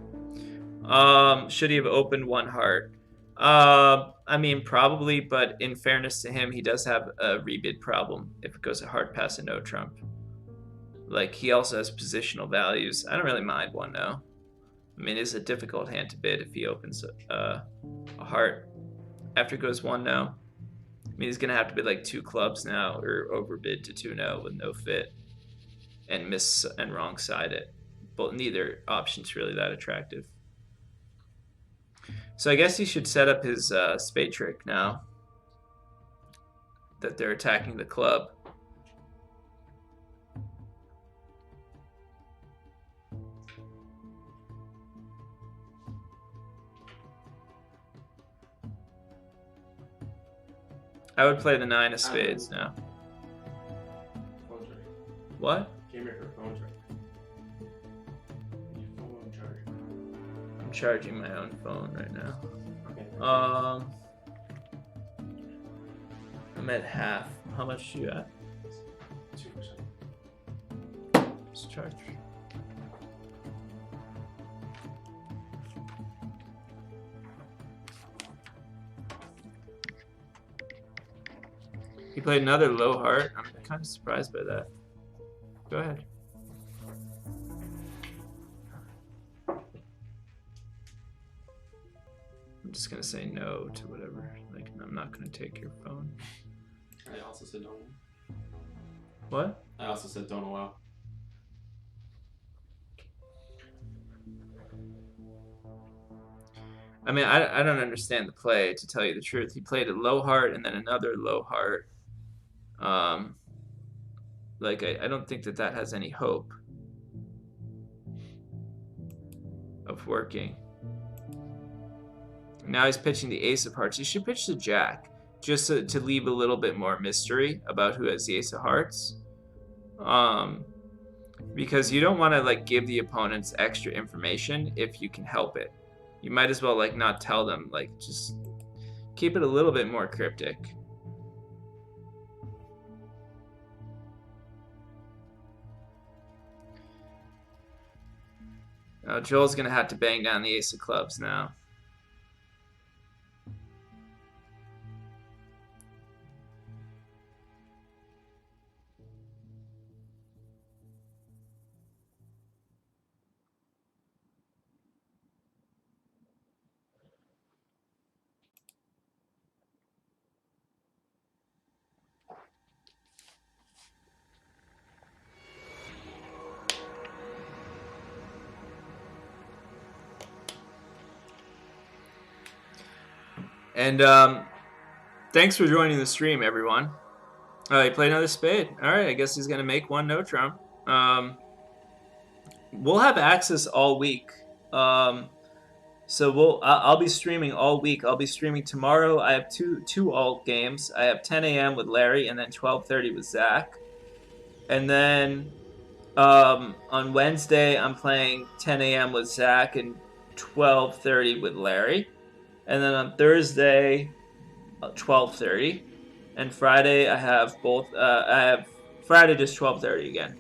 Should he have opened one heart? I mean, probably, but in fairness to him, he does have a rebid problem if it goes a hard pass and no trump. Like, he also has positional values. I don't really mind 1-0. I mean, it's a difficult hand to bid if he opens a heart after it goes 1-0. I mean, he's going to have to bid like 2 clubs now or overbid to 2-0 with no fit and miss and wrong side it. But neither option's really that attractive. So I guess he should set up his spade trick now that they're attacking the club. I would play the 9 of spades now. Phone charger. What? Came here for a phone charger. Phone charger. I'm charging my own phone right now. Okay. I'm at half. How much are you at? 2%. Let's charge. He played another low heart. I'm kind of surprised by that. Go ahead. I'm just gonna say no to whatever. Like, I'm not gonna take your phone. I also said don't. What? I also said don't allow. I mean, I don't understand the play, to tell you the truth. He played a low heart and then another low heart. Like, I don't think that has any hope of working. Now he's pitching the ace of hearts. He should pitch the jack, just to leave a little bit more mystery about who has the ace of hearts. Because you don't want to, like, give the opponents extra information if you can help it. You might as well, like, not tell them. Like, just keep it a little bit more cryptic. Joel's gonna have to bang down the ace of clubs now. And thanks for joining the stream, everyone. He played another spade. All right, I guess he's gonna make one no trump. We'll have access all week. So I'll be streaming all week. I'll be streaming tomorrow. I have two alt games. I have 10 a.m. with Larry and then 12:30 with Zach. And then on Wednesday I'm playing 10 a.m. with Zach and 12:30 with Larry. And then on Thursday 12:30. And Friday I have both. I have Friday just 12:30 again.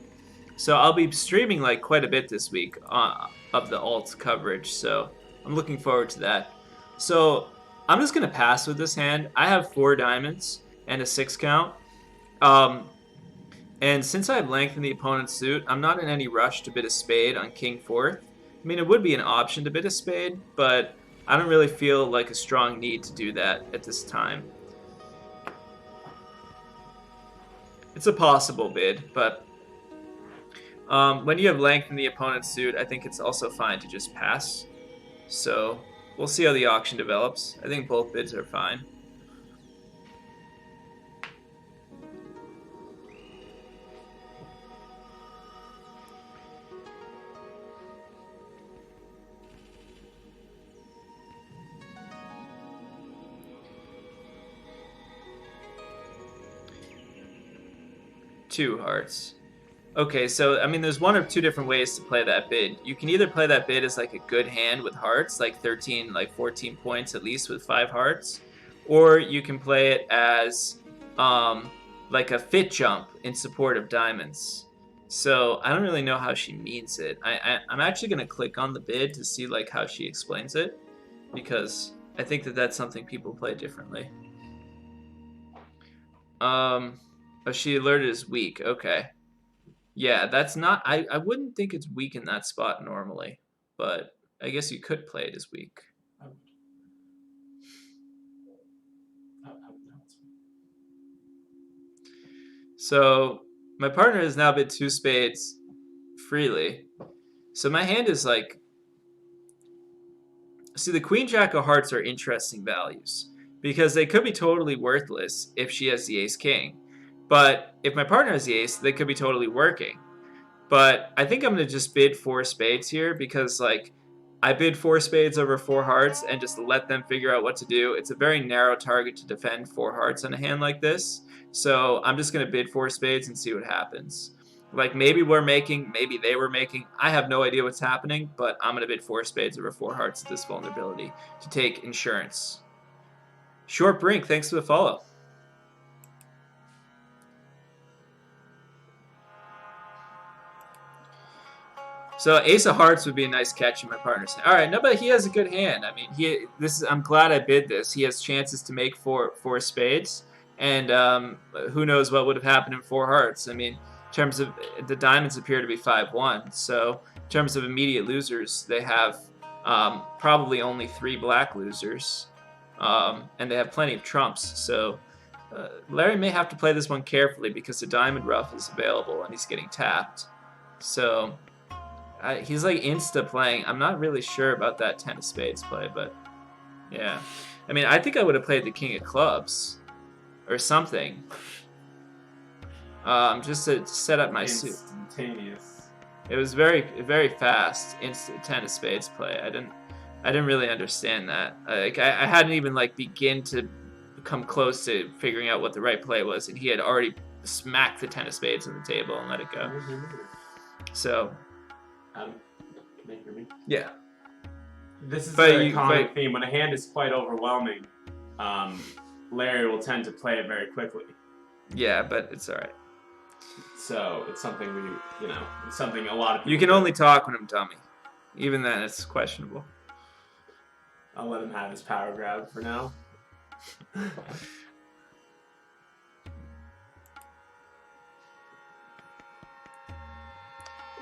So I'll be streaming like quite a bit this week of the alt coverage. So I'm looking forward to that. So I'm just gonna pass with this hand. I have 4 diamonds and a 6 count. And since I've lengthened the opponent's suit, I'm not in any rush to bid a spade on king 4th. I mean, it would be an option to bid a spade, but I don't really feel like a strong need to do that at this time. It's a possible bid, but when you have length in the opponent's suit, I think it's also fine to just pass. So we'll see how the auction develops. I think both bids are fine. Two hearts. Okay, so I mean, there's one of two different ways to play that bid. You can either play that bid as like a good hand with hearts, like 13, like 14 points at least with 5 hearts, or you can play it as like a fit jump in support of diamonds. So I don't really know how she means it. I'm actually gonna click on the bid to see like how she explains it, because I think that that's something people play differently. Oh, she alerted as weak. Okay. Yeah, that's not... I wouldn't think it's weak in that spot normally, but I guess you could play it as weak. So my partner has now bid 2 spades freely. So my hand is like... See, the queen jack of hearts are interesting values, because they could be totally worthless if she has the ace king. But if my partner has the ace, they could be totally working. But I think I'm going to just bid 4 spades here, because like I bid 4 spades over 4 hearts and just let them figure out what to do. It's a very narrow target to defend 4 hearts on a hand like this. So I'm just going to bid 4 spades and see what happens. Like maybe we're making, maybe they were making. I have no idea what's happening, but I'm going to bid 4 spades over 4 hearts at this vulnerability to take insurance. Short Brink, thanks for the follow. So ace of hearts would be a nice catch in my partner's hand. All right, no, but he has a good hand. I mean, I'm glad I bid this. He has chances to make four spades, and who knows what would have happened in 4 hearts. I mean, in terms of the diamonds appear to be 5-1. So in terms of immediate losers, they have probably only 3 black losers, and they have plenty of trumps. So Larry may have to play this one carefully because the diamond ruff is available and he's getting tapped. So. He's like insta playing. I'm not really sure about that 10 of spades play, but yeah. I mean, I think I would have played the king of clubs or something, just to set up my suit. Instantaneous. It was very, very fast. Instant 10 of spades play. I didn't really understand that. Like I hadn't even like begin to come close to figuring out what the right play was, and he had already smacked the 10 of spades on the table and let it go. So. Can they hear me? Yeah. This is a common theme. When a hand is quite overwhelming, Larry will tend to play it very quickly. Yeah, but it's all right. So it's something it's something a lot of people You can only talk when I'm dummy. Even then, it's questionable. I'll let him have his power grab for now.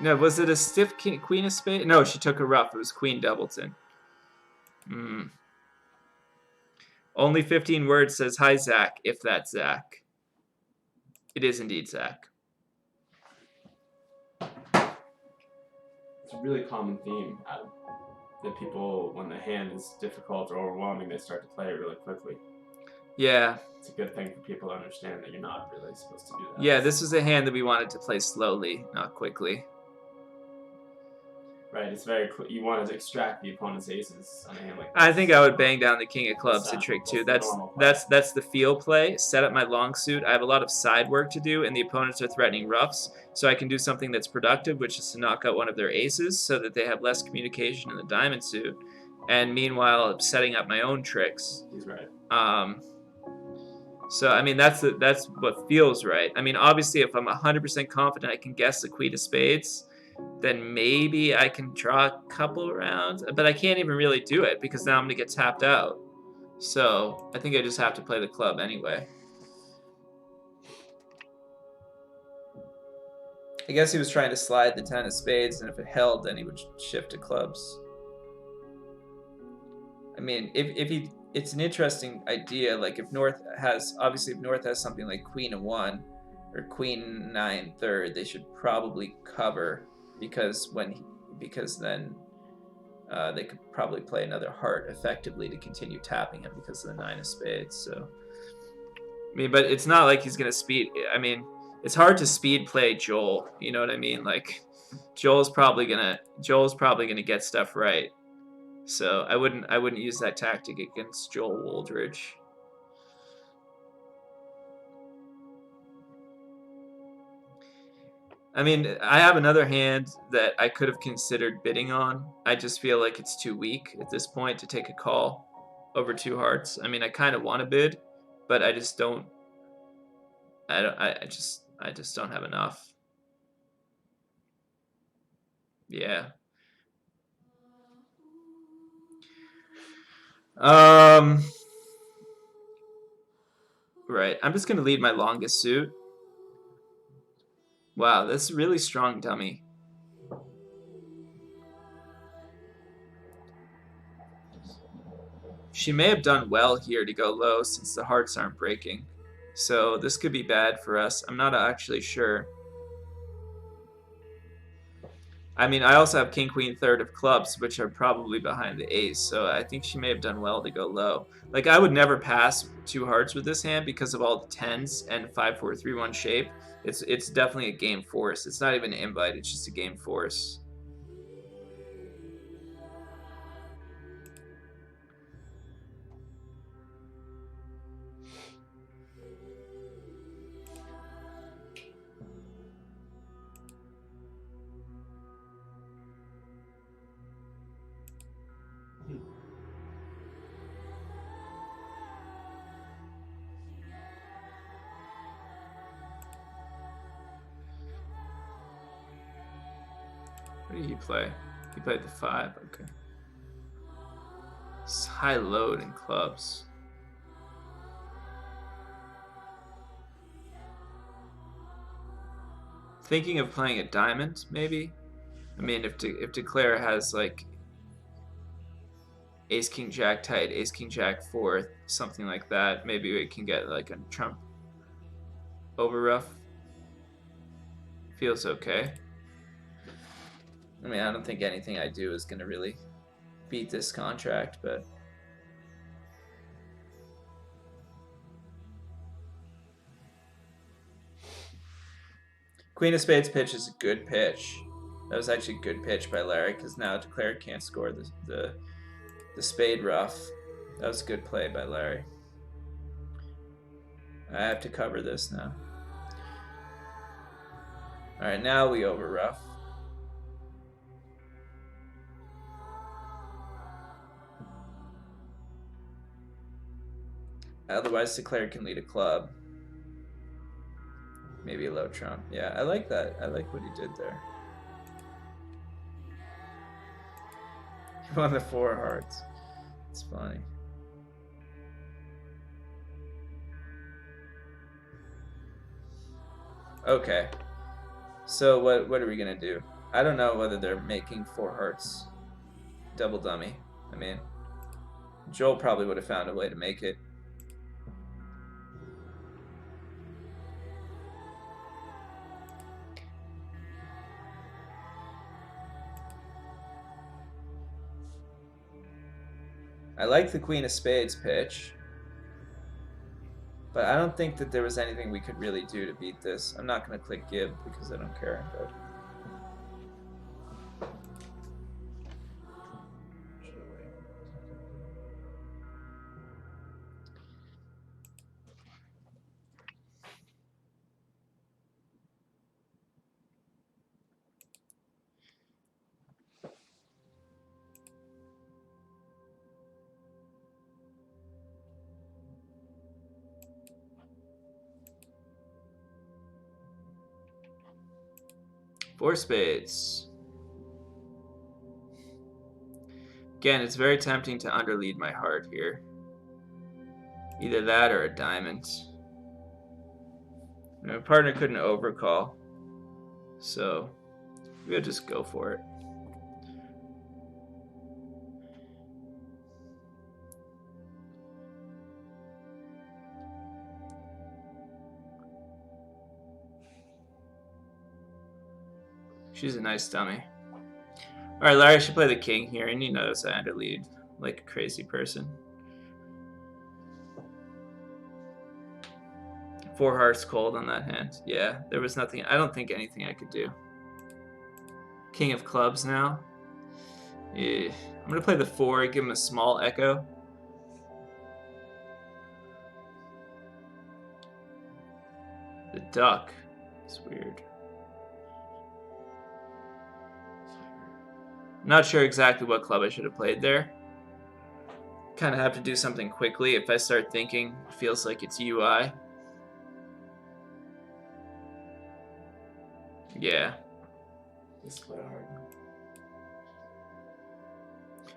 No, was it a stiff queen of spades? No, she took a ruff. It was queen doubleton. Only 15 words says, hi, Zach, if that's Zach. It is indeed Zach. It's a really common theme, Adam. that people, when the hand is difficult or overwhelming, they start to play it really quickly. Yeah. It's a good thing for people to understand that you're not really supposed to do that. Yeah, this was a hand that we wanted to play slowly, not quickly. Right, it's very you want to extract the opponent's aces on a hand like this. I think I would bang down the king of clubs to trick 2. That's the feel play. Set up my long suit. I have a lot of side work to do, and the opponents are threatening roughs, so I can do something that's productive, which is to knock out one of their aces so that they have less communication in the diamond suit. And meanwhile, setting up my own tricks. He's right. So I mean that's what feels right. I mean obviously if I'm 100% confident I can guess the queen of spades, then maybe I can draw a couple rounds, but I can't even really do it because now I'm gonna get tapped out. So I think I just have to play the club anyway. I guess he was trying to slide the 10 of spades, and if it held, then he would shift to clubs. I mean, it's an interesting idea. Like if North has something like Queen of 1 or Queen 9 third, they should probably cover because then they could probably play another heart effectively to continue tapping him because of the 9 of spades. So I mean, but it's not like he's gonna speed. I mean, it's hard to speed play Joel. You know what I mean? Like Joel's probably gonna get stuff right. So I wouldn't use that tactic against Joel Wooldridge. I mean, I have another hand that I could have considered bidding on. I just feel like it's too weak at this point to take a call over 2 hearts. I mean, I kind of want to bid, but I just don't. I just don't have enough. Yeah. Right. I'm just gonna lead my longest suit. Wow, that's a really strong dummy. She may have done well here to go low since the hearts aren't breaking. So this could be bad for us. I'm not actually sure. I mean, I also have King, Queen, third of clubs, which are probably behind the ace. So I think she may have done well to go low. Like, I would never pass 2 hearts with this hand because of all the 10s and 5, 4, 3, 1 shape. It's definitely a game force. It's not even an invite. It's just a game force. What did he play? He played the 5. Okay. It's high load in clubs. Thinking of playing a diamond, maybe? I mean, if Declare has like Ace King Jack tight, Ace King Jack 4th, something like that, maybe we can get like a trump over rough. Feels okay. I mean, I don't think anything I do is gonna really beat this contract, but Queen of Spades pitch is a good pitch. That was actually a good pitch by Larry because now Declare can't score the spade rough. That was a good play by Larry. I have to cover this now. Alright, now we over rough. Otherwise, Declare can lead a club. Maybe a low trump. Yeah, I like that. I like what he did there. He won the 4 hearts. It's funny. Okay. So what are we gonna do? I don't know whether they're making 4 hearts double dummy. I mean, Joel probably would have found a way to make it. I like the Queen of Spades pitch. But I don't think that there was anything we could really do to beat this. I'm not going to click give because I don't care. But... Four spades. Again, it's very tempting to underlead my heart here. Either that or a diamond. My partner couldn't overcall, so we'll just go for it. She's a nice dummy. Alright, Larry should play the king here, and you notice I underlead like a crazy person. Four hearts cold on that hand. Yeah, there was nothing. I don't think anything I could do. King of clubs now. Yeah. I'm going to play the 4, give him a small echo. The duck. It's weird. Not sure exactly what club I should have played there. Kind of have to do something quickly. If I start thinking, it feels like it's UI. Yeah.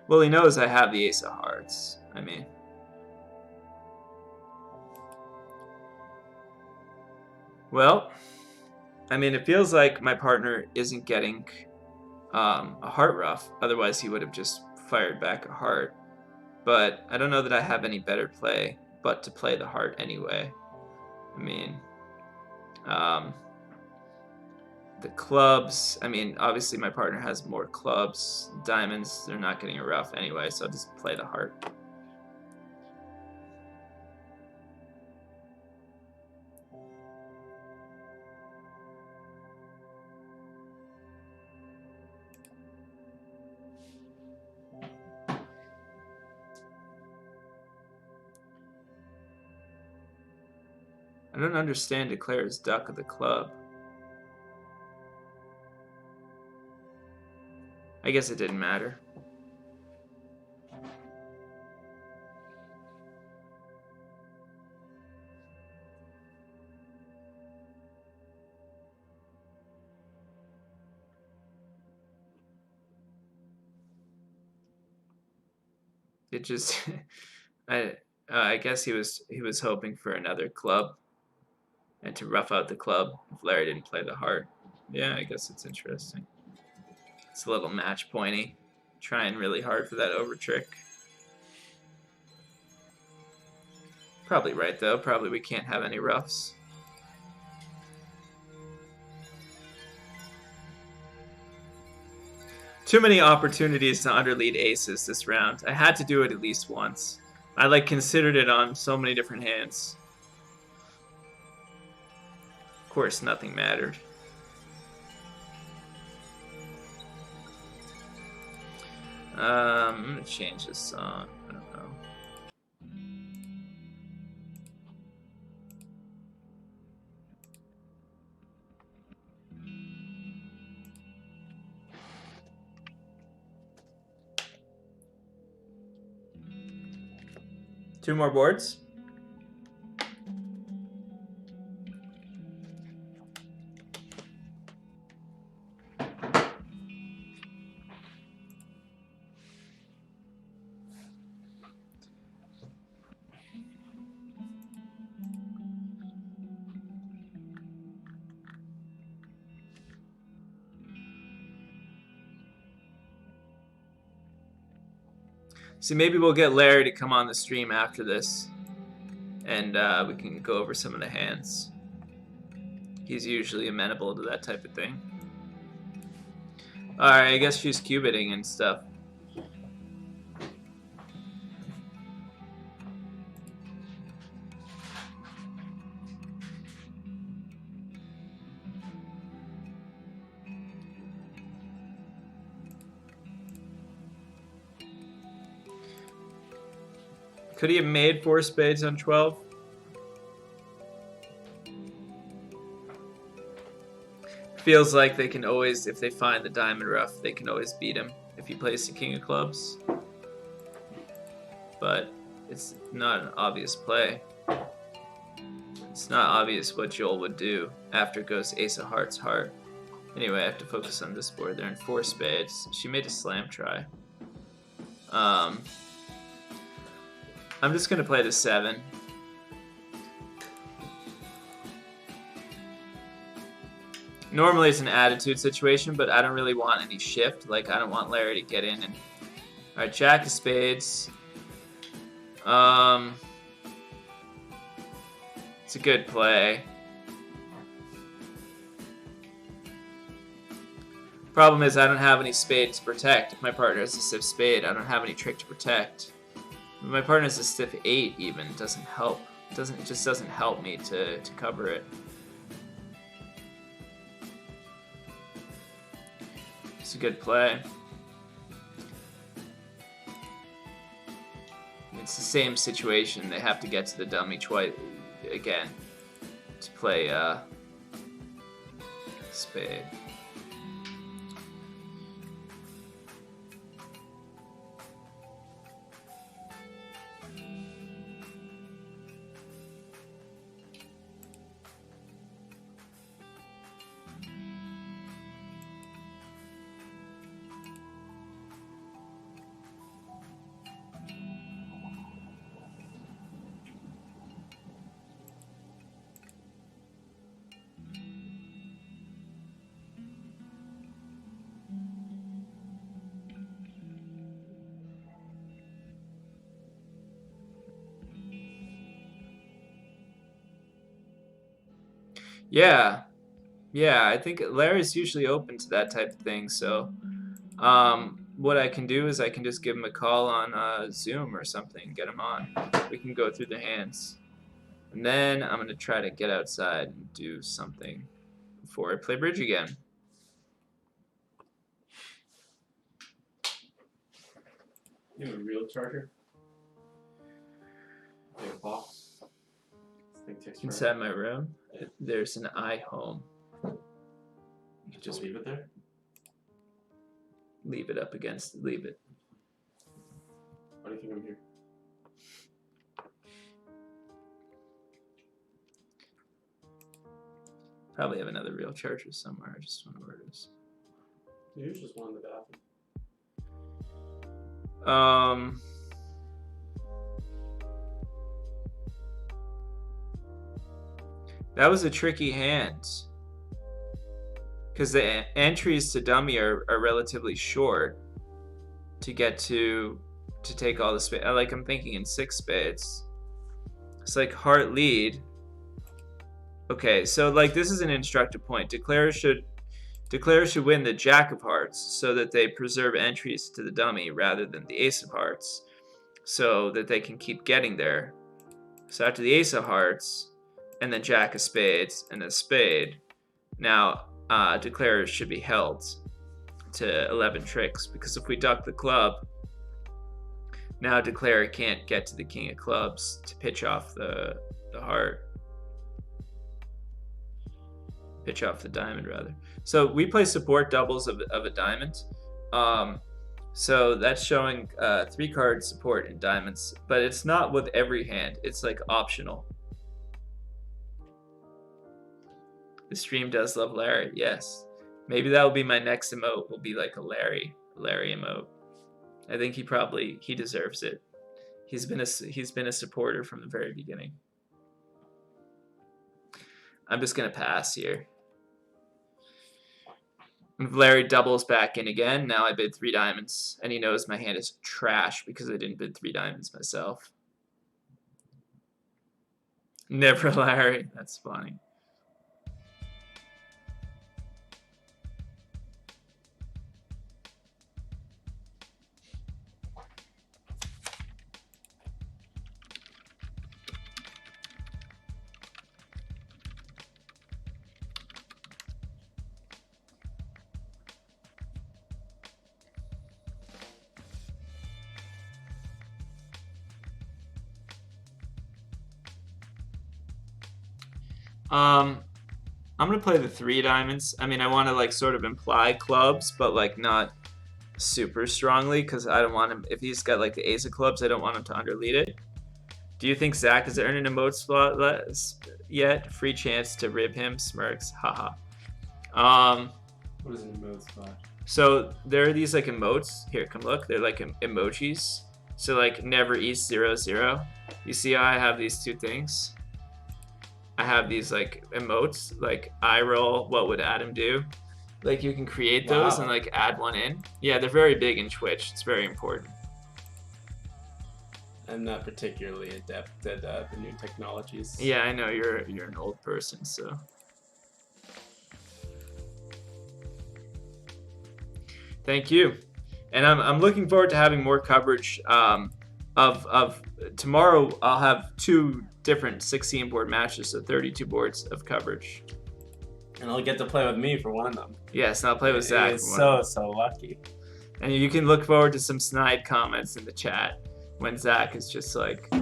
Well, he knows I have the ace of hearts. I mean. Well, I mean, it feels like my partner isn't getting a heart ruff. Otherwise, he would have just fired back a heart. But I don't know that I have any better play but to play the heart anyway. I mean, the clubs, I mean, obviously my partner has more clubs. Diamonds, they're not getting a ruff anyway, so I'll just play the heart. I don't understand declares duck of the club. I guess it didn't matter. It just I guess he was hoping for another club and to rough out the club if Larry didn't play the heart. Yeah, I guess it's interesting. It's a little match pointy. Trying really hard for that over trick. Probably right though. Probably we can't have any roughs. Too many opportunities to underlead aces this round. I had to do it at least once. I like considered it on so many different hands. Of course, nothing mattered. I'm gonna change this song. I don't know. Two more boards. See, maybe we'll get Larry to come on the stream after this, and we can go over some of the hands. He's usually amenable to that type of thing. Alright, I guess she's cubiting and stuff. Could he have made 4 spades on 12? Feels like they can always, if they find the diamond rough, they can always beat him if he plays the king of clubs. But it's not an obvious play. It's not obvious what Joel would do after it goes ace of hearts, heart. Anyway, I have to focus on this board. They're in 4 spades. She made a slam try. I'm just going to play the 7. Normally it's an attitude situation, but I don't really want any shift. Like, I don't want Larry to get in and... Alright, jack of spades. It's a good play. Problem is, I don't have any spade to protect. If my partner has a stiff spade, I don't have any trick to protect. If my partner has a stiff 8 even, it doesn't help. It just doesn't help me to cover it. It's a good play. It's the same situation. They have to get to the dummy twice again to play spade. Yeah, I think Larry's usually open to that type of thing, so what I can do is I can just give him a call on Zoom or something, get him on. We can go through the hands. And then I'm going to try to get outside and do something before I play bridge again. You have a real charger? You have a box? Inside my room, there's an iHome. You can just leave it there? Leave it up against, leave it. Why do you think I'm here? Probably have another real charger somewhere. I just don't know where it is. There's just one in the bathroom. That was a tricky hand. Because the entries to dummy are relatively short to get to take all the spades. Like, I'm thinking in 6 spades. It's like heart lead. Okay, so like this is an instructive point. Declarers should win the jack of hearts so that they preserve entries to the dummy rather than the ace of hearts, so that they can keep getting there. So after the ace of hearts, and then jack of spades, and a spade, now declarers should be held to 11 tricks, because if we duck the club, now declarer can't get to the king of clubs to pitch off the heart. Pitch off the diamond, rather. So we play support doubles of a diamond. So that's showing 3 card support in diamonds, but it's not with every hand. It's like optional. The stream does love Larry, yes. Maybe that will be my next emote. Will be like a Larry emote. I think he deserves it. He's been a supporter from the very beginning. I'm just gonna pass here. If Larry doubles back in again, now I bid 3 diamonds, and he knows my hand is trash because I didn't bid 3 diamonds myself. Never Larry. That's funny. Um, I'm gonna play the 3 diamonds. I mean, I want to like sort of imply clubs, but like not super strongly because I don't want him. If he's got like the ace of clubs, I don't want him to underlead it. Do you think Zach has earned an emote slot yet? Free chance to rib him. Smirks. Haha. What is an emote spot? So there are these like emotes. Here, come look. They're like emojis. So like never eats 0-0. You see how I have these 2 things? I have these like emotes, like eye roll. What would Adam do? Like you can create those and like add one in. Yeah, they're very big in Twitch. It's very important. I'm not particularly adept at the new technologies. Yeah, I know you're an old person, so. Thank you, and I'm looking forward to having more coverage of tomorrow. I'll have 2 different 16 board matches, so 32 boards of coverage. And I'll get to play with me for one of them. Yes, and I'll play with Zach. It's so lucky. And you can look forward to some snide comments in the chat when Zach is just like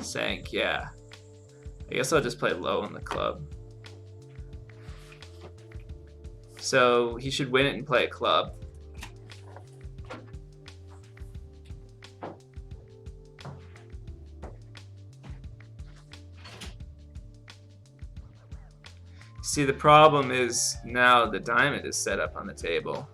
saying, yeah, I guess I'll just play low in the club. So he should win it and play a club. See, the problem is now the diamond is set up on the table.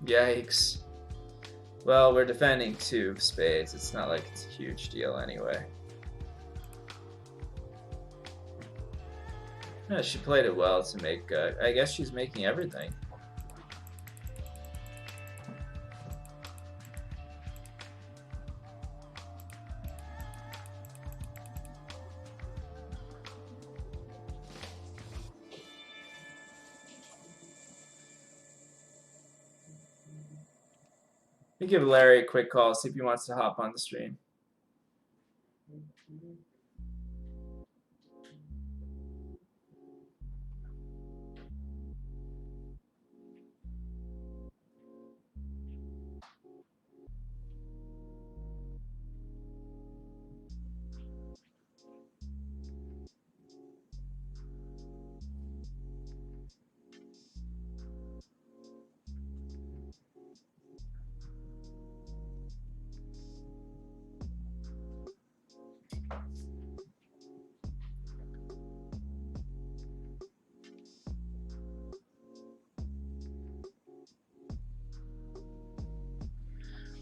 Yikes. Well, we're defending 2 spades. It's not like it's a huge deal anyway. Yeah, she played it well to make, I guess she's making everything. Let me give Larry a quick call, see if he wants to hop on the stream.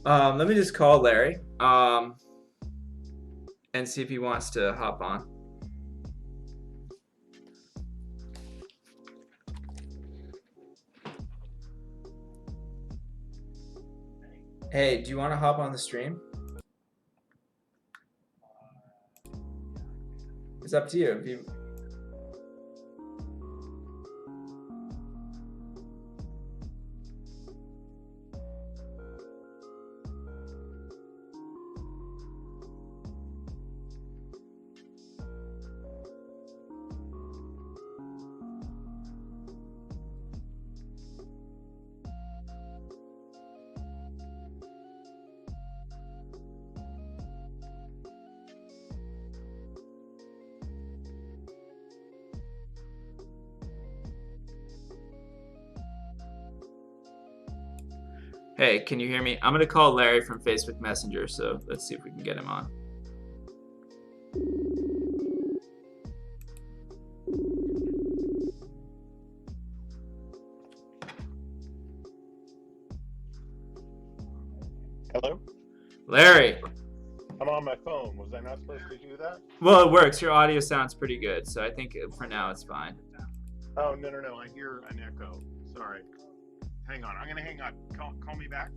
Let me just call Larry and see if he wants to hop on. Hey, do you want to hop on the stream? It's up to you. If you... Hey, can you hear me? I'm going to call Larry from Facebook Messenger, so let's see if we can get him on. Hello? Larry. I'm on my phone. Was I not supposed to do that? Well, it works. Your audio sounds pretty good, so I think for now it's fine. Oh, no. I hear an echo. Sorry. Hang on. I'm going to hang on. Call me back.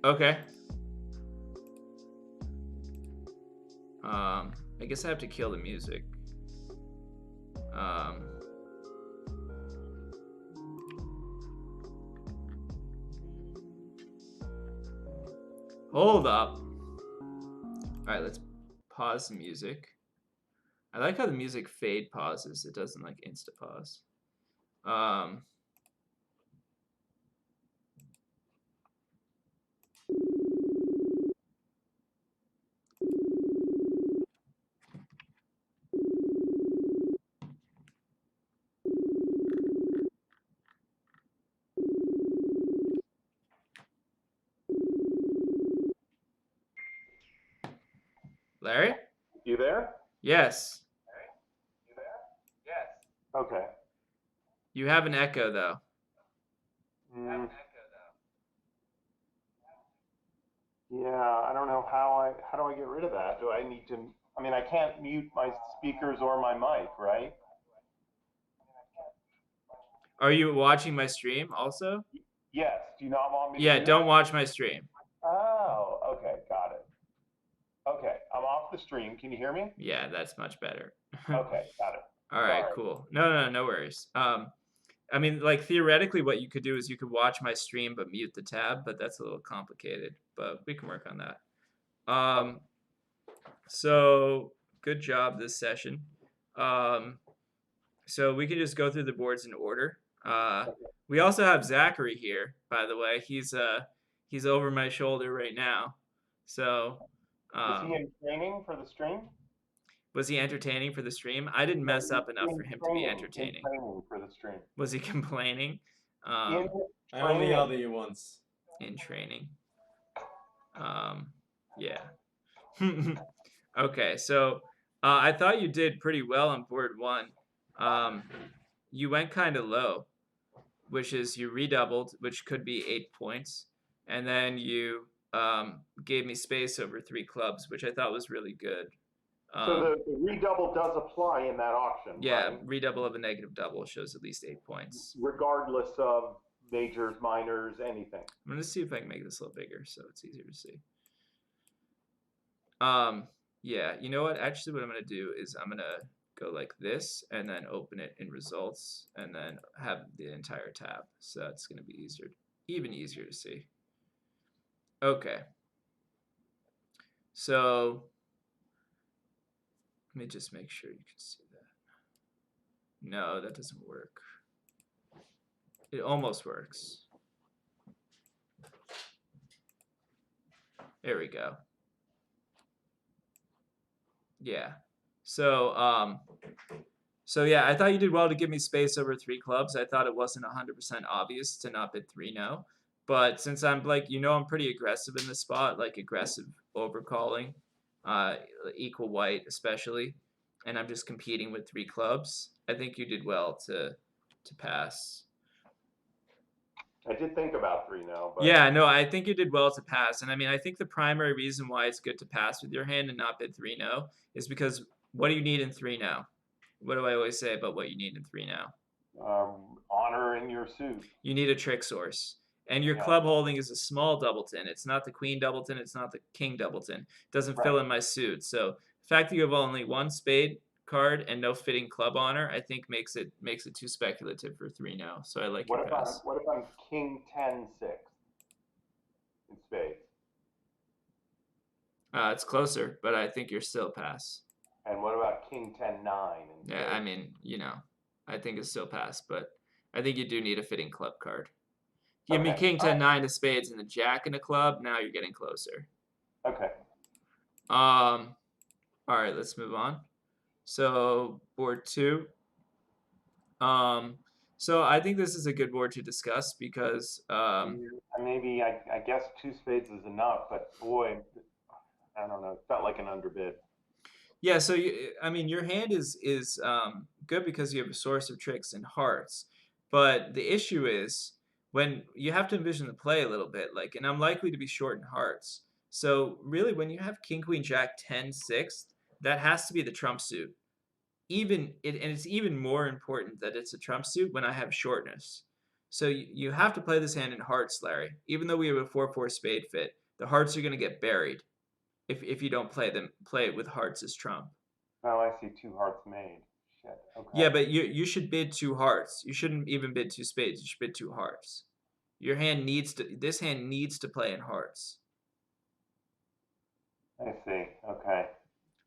Okay. I guess I have to kill the music. Hold up. Alright, let's pause the music. I like how the music fade pauses. It doesn't like insta pause. Larry? You there? Yes. You there? Yes. Okay. You have an echo though. Yeah, I don't know how do I get rid of that? Do I need to? I mean, I can't mute my speakers or my mic, right? Are you watching my stream also? Yes. Do you not want me to Yeah, do don't that? watch my stream. Oh, okay, got it. Okay, I'm off the stream. Can you hear me? Yeah, that's much better. Okay, got it. All right, Sorry. cool. No worries. I mean, like theoretically, what you could do is you could watch my stream but mute the tab, but that's a little complicated. But we can work on that. So good job this session. So we can just go through the boards in order. We also have Zachary here, by the way. He's over my shoulder right now. So Is he in training for the stream? was he entertaining for the stream? I didn't mess up enough for him to be entertaining. In training for the stream. Was he complaining? I only yelled at you once. In training. Yeah. Okay, so I thought you did pretty well on board one. You went kind of low, which is you redoubled, which could be 8 points, and then you gave me space over 3 clubs, which I thought was really good. So the redouble does apply in that auction. Yeah, right? redouble of a negative double shows at least 8 points. Regardless of majors, minors, anything. I'm gonna see if I can make this a little bigger so it's easier to see. Yeah, you know what? Actually, what I'm gonna do is I'm gonna go like this and then open it in results and then have the entire tab. So that's gonna be even easier to see. Okay. So let me just make sure you can see that. No, that doesn't work. It almost works. There we go. Yeah. So yeah, I thought you did well to give me space over 3 clubs. I thought it wasn't 100% obvious to not bid 3 no. But since I'm like, I'm pretty aggressive in this spot, like aggressive overcalling, equal white especially, and I'm just competing with 3 clubs, I think you did well to pass. I did think about 3 now, but yeah, no, I think you did well to pass. And I mean, I think the primary reason why it's good to pass with your hand and not bid 3 no is because what do you need in 3 now? What do I always say about what you need in 3 now? Honor in your suit. You need a trick source. And your club holding is a small doubleton. It's not the queen doubleton. It's not the king doubleton. It doesn't fill in my suit. So the fact that you have only 1 spade card and no fitting club honor, I think makes it too speculative for 3 now. So I like your pass. What if I'm king 10-6 in spades? It's closer, but I think you're still pass. And what about king 10-9? Yeah, I mean, I think it's still pass, but I think you do need a fitting club card. Give me king 10-9 to spades and the jack in a club. Now you're getting closer. Okay. All right, let's move on. So board 2. So I think this is a good board to discuss because maybe I guess 2 spades is enough, but boy, I don't know. It felt like an underbid. Yeah, so I mean, your hand is good because you have a source of tricks and hearts, but the issue is when you have to envision the play a little bit, like, and I'm likely to be short in hearts. So really, when you have king, queen, jack, 10-6, that has to be the trump suit. And it's even more important that it's a trump suit when I have shortness. So you have to play this hand in hearts, Larry. Even though we have a 4-4 spade fit, the hearts are going to get buried if you don't play it with hearts as trump. Oh, I see 2 hearts made. Shit. Okay. Yeah, but you should bid 2 hearts. You shouldn't even bid 2 spades. You should bid 2 hearts. This hand needs to play in hearts. I see. Okay.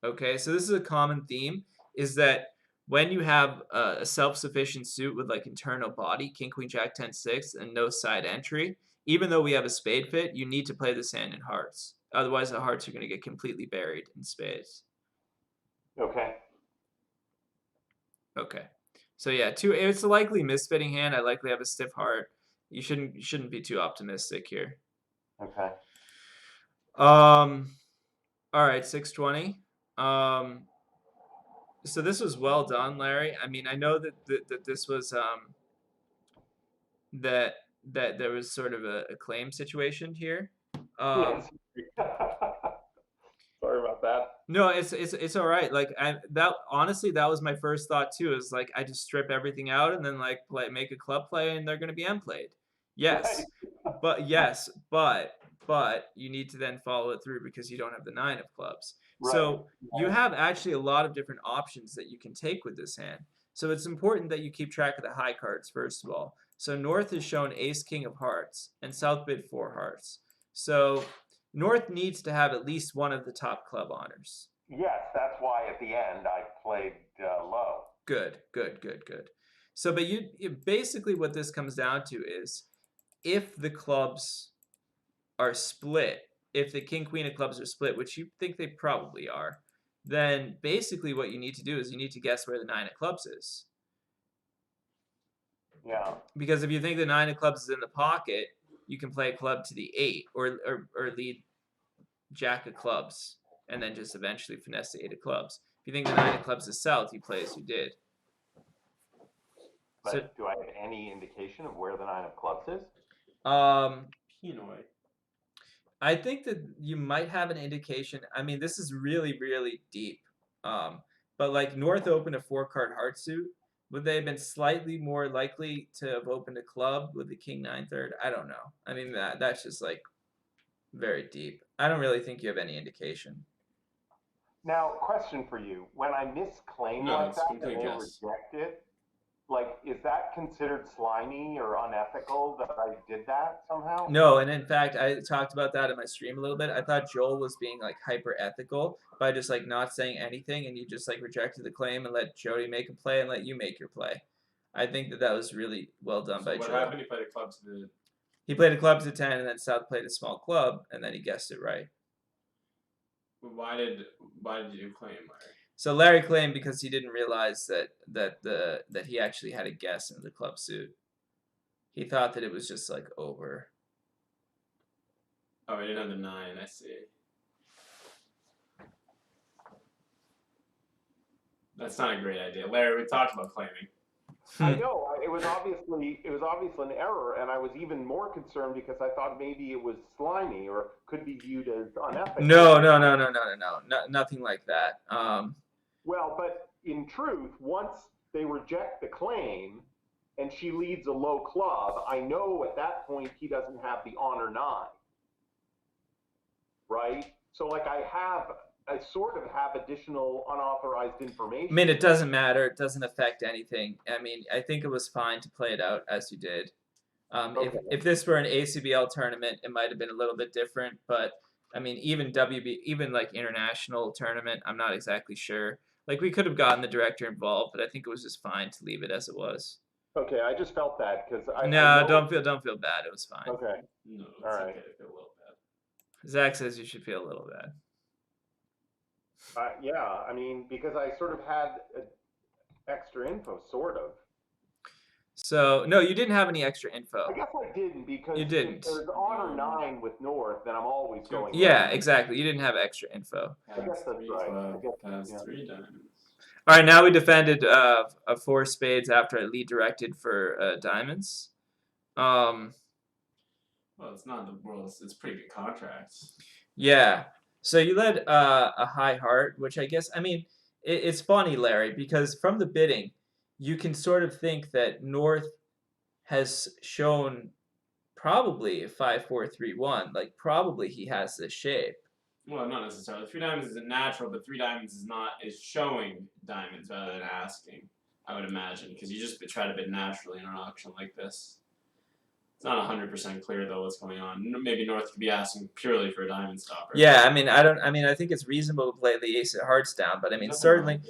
Okay, so this is a common theme, is that when you have a self-sufficient suit with like internal body, king, queen, jack, 10, 6, and no side entry, even though we have a spade fit, you need to play this hand in hearts. Otherwise, the hearts are going to get completely buried in spades. Okay. Okay. So yeah, it's a likely misfitting hand. I likely have a stiff heart. You shouldn't be too optimistic here. Okay. All right, 620. So this was well done, Larry. I mean, I know that this was that there was sort of a claim situation here. Yes. Sorry about that. No, it's all right. Like that honestly, that was my first thought too. Is like I just strip everything out and then like make a club play and they're gonna be end played. Right. Yes, but you need to then follow it through because you don't have the 9 of clubs. Right. So you have actually a lot of different options that you can take with this hand. So it's important that you keep track of the high cards first of all. So North is shown Ace King of Hearts and South bid 4 hearts. So North needs to have at least one of the top club honors. Yes, that's why at the end I played low. Good. So, but basically what this comes down to is if the clubs are split, if the king queen of clubs are split, which you think they probably are, then basically what you need to do is you need to guess where the 9 of clubs is. Yeah. Because if you think the 9 of clubs is in the pocket, you can play a club to the 8 or lead jack of clubs and then just eventually finesse the 8 of clubs. If you think the 9 of clubs is south, you play as you did. But So, do I have any indication of where the 9 of clubs is? Pinoy. I think that you might have an indication. I mean, this is really, really deep. But like North opened a 4-card heart suit. Would they have been slightly more likely to have opened a club with the king 9/3? I don't know. I mean, that's just like very deep. I don't really think you have any indication. Now, question for you. When I misclaim No, like it's that complete and they guess. reject it, like, is that considered slimy or unethical that I did that somehow? No, and in fact, I talked about that in my stream a little bit. I thought Joel was being like hyper ethical by just like not saying anything, and you just like rejected the claim and let Jody make a play and let you make your play. I think that was really well done by What Joel. happened? He played a club to the. He played a club to 10, and then South played a small club, and then he guessed it right. Why did you claim, Larry? So Larry claimed because he didn't realize that he actually had a guess in the club suit. He thought that it was just like over. Oh, he didn't have the 9. I see. That's not a great idea, Larry. We talked about claiming. I know it was obviously an error, and I was even more concerned because I thought maybe it was slimy or could be viewed as unethical. No, nothing like that. Well, but in truth, once they reject the claim and she leads a low club, I know at that point he doesn't have the honor 9, right? So like I sort of have additional unauthorized information. I mean, it doesn't matter. It doesn't affect anything. I mean, I think it was fine to play it out as you did. Okay. If this were an ACBL tournament, it might have been a little bit different. But I mean, even even like international tournament, I'm not exactly sure. Like we could have gotten the director involved, but I think it was just fine to leave it as it was. Okay, I just felt that because I No, know don't feel bad. It was fine. Okay. No, it's All right. okay to feel a little bad. Zach says you should feel a little bad. Yeah, I mean, because I sort of had extra info, sort of. So no, you didn't have any extra info. I guess I didn't because You didn't. if there's honor 9 with North, then I'm always going. Yeah, exactly. You didn't have extra info. I guess that's right. Pass 3 diamonds. All right, now we defended a 4 spades after I lead directed for diamonds. Well, it's not the world. It's pretty good contracts. Yeah. So you led a high heart, which I guess, I mean, it's funny, Larry, because from the bidding, you can sort of think that North has shown probably a 5-4-3-1. Like probably he has this shape. Well, not necessarily. 3 diamonds isn't natural, but 3 diamonds is showing diamonds rather than asking. I would imagine because you just try to bid naturally in an auction like this. It's not 100% clear though what's going on. Maybe North could be asking purely for a diamond stopper. Yeah, I mean, I think it's reasonable to play the ace of hearts down, but I mean, certainly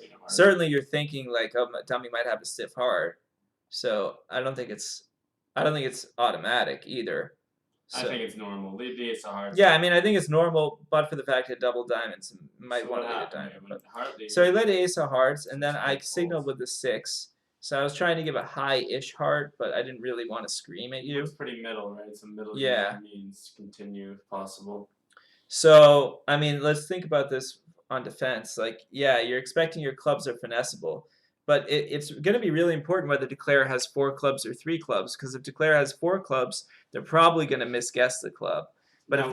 you're thinking like, oh, dummy might have a stiff heart, so I don't think it's automatic either. So, I think it's normal. Leave the ace of hearts. Yeah, I mean, I think it's normal, but for the fact that double diamonds might want to lead a diamond. So he led ace of hearts, and then I signaled with the 6. So I was trying to give a high-ish heart, but I didn't really want to scream at you. It's pretty middle, right? It's a middle means continue if possible. So, I mean, let's think about this on defense. Like, yeah, you're expecting your clubs are finessable, but it's going to be really important whether Declare has 4 clubs or 3 clubs, because if Declare has 4 clubs, they're probably going to misguess the club. But if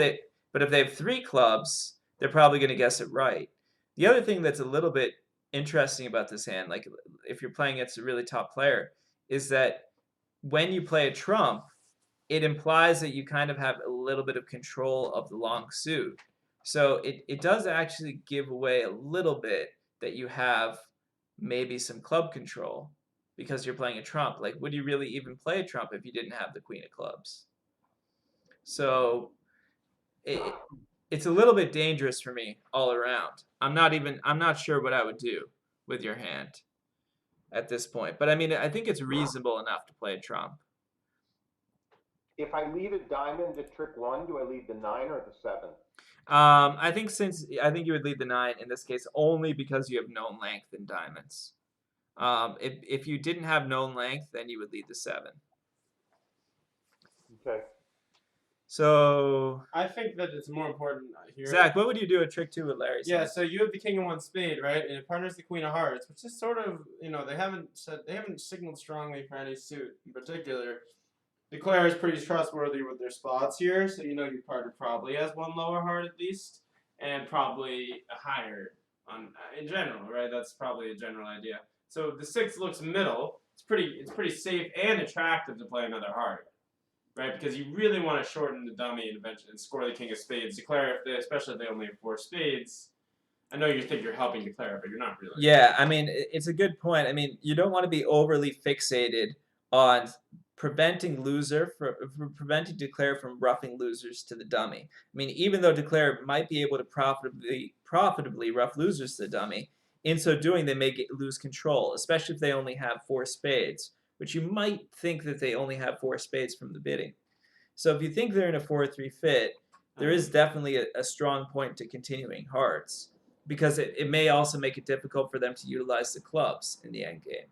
they have 3 clubs, they're probably going to guess it right. The other thing that's a little bit interesting about this hand, like if you're playing against a really top player, is that when you play a trump, it implies that you kind of have a little bit of control of the long suit. So it does actually give away a little bit that you have maybe some club control because you're playing a trump. Like, would you really even play a trump if you didn't have the queen of clubs? So it's a little bit dangerous for me all around. I'm not sure what I would do with your hand at this point. But I mean, I think it's reasonable enough to play a trump. If I lead a diamond to trick 1, do I lead the 9 or the 7? I think you would lead the 9 in this case only because you have known length in diamonds. If you didn't have known length, then you would lead the 7. Okay. So I think that it's more important here. Zach, what would you do at trick 2 with Larry? Yeah, so you have the king of 1 spade, right? And it partners the queen of hearts, which is sort of, they haven't signaled strongly for any suit in particular. Declare is pretty trustworthy with their spots here, so your partner probably has 1 lower heart at least, and probably a higher in general, right? That's probably a general idea. So the 6 looks middle. It's pretty safe and attractive to play another heart, right? Because you really want to shorten the dummy and eventually score the king of spades. Declare, especially if they only have 4 spades. I know you think you're helping Declare, but you're not really. Yeah, I mean, it's a good point. I mean, you don't want to be overly fixated on preventing Declare from roughing losers to the dummy. I mean, even though Declare might be able to profitably rough losers to the dummy, in so doing they may lose control, especially if they only have 4 spades, which you might think that they only have 4 spades from the bidding. So if you think they're in a 4-3 fit, there is definitely a strong point to continuing hearts, because it may also make it difficult for them to utilize the clubs in the endgame.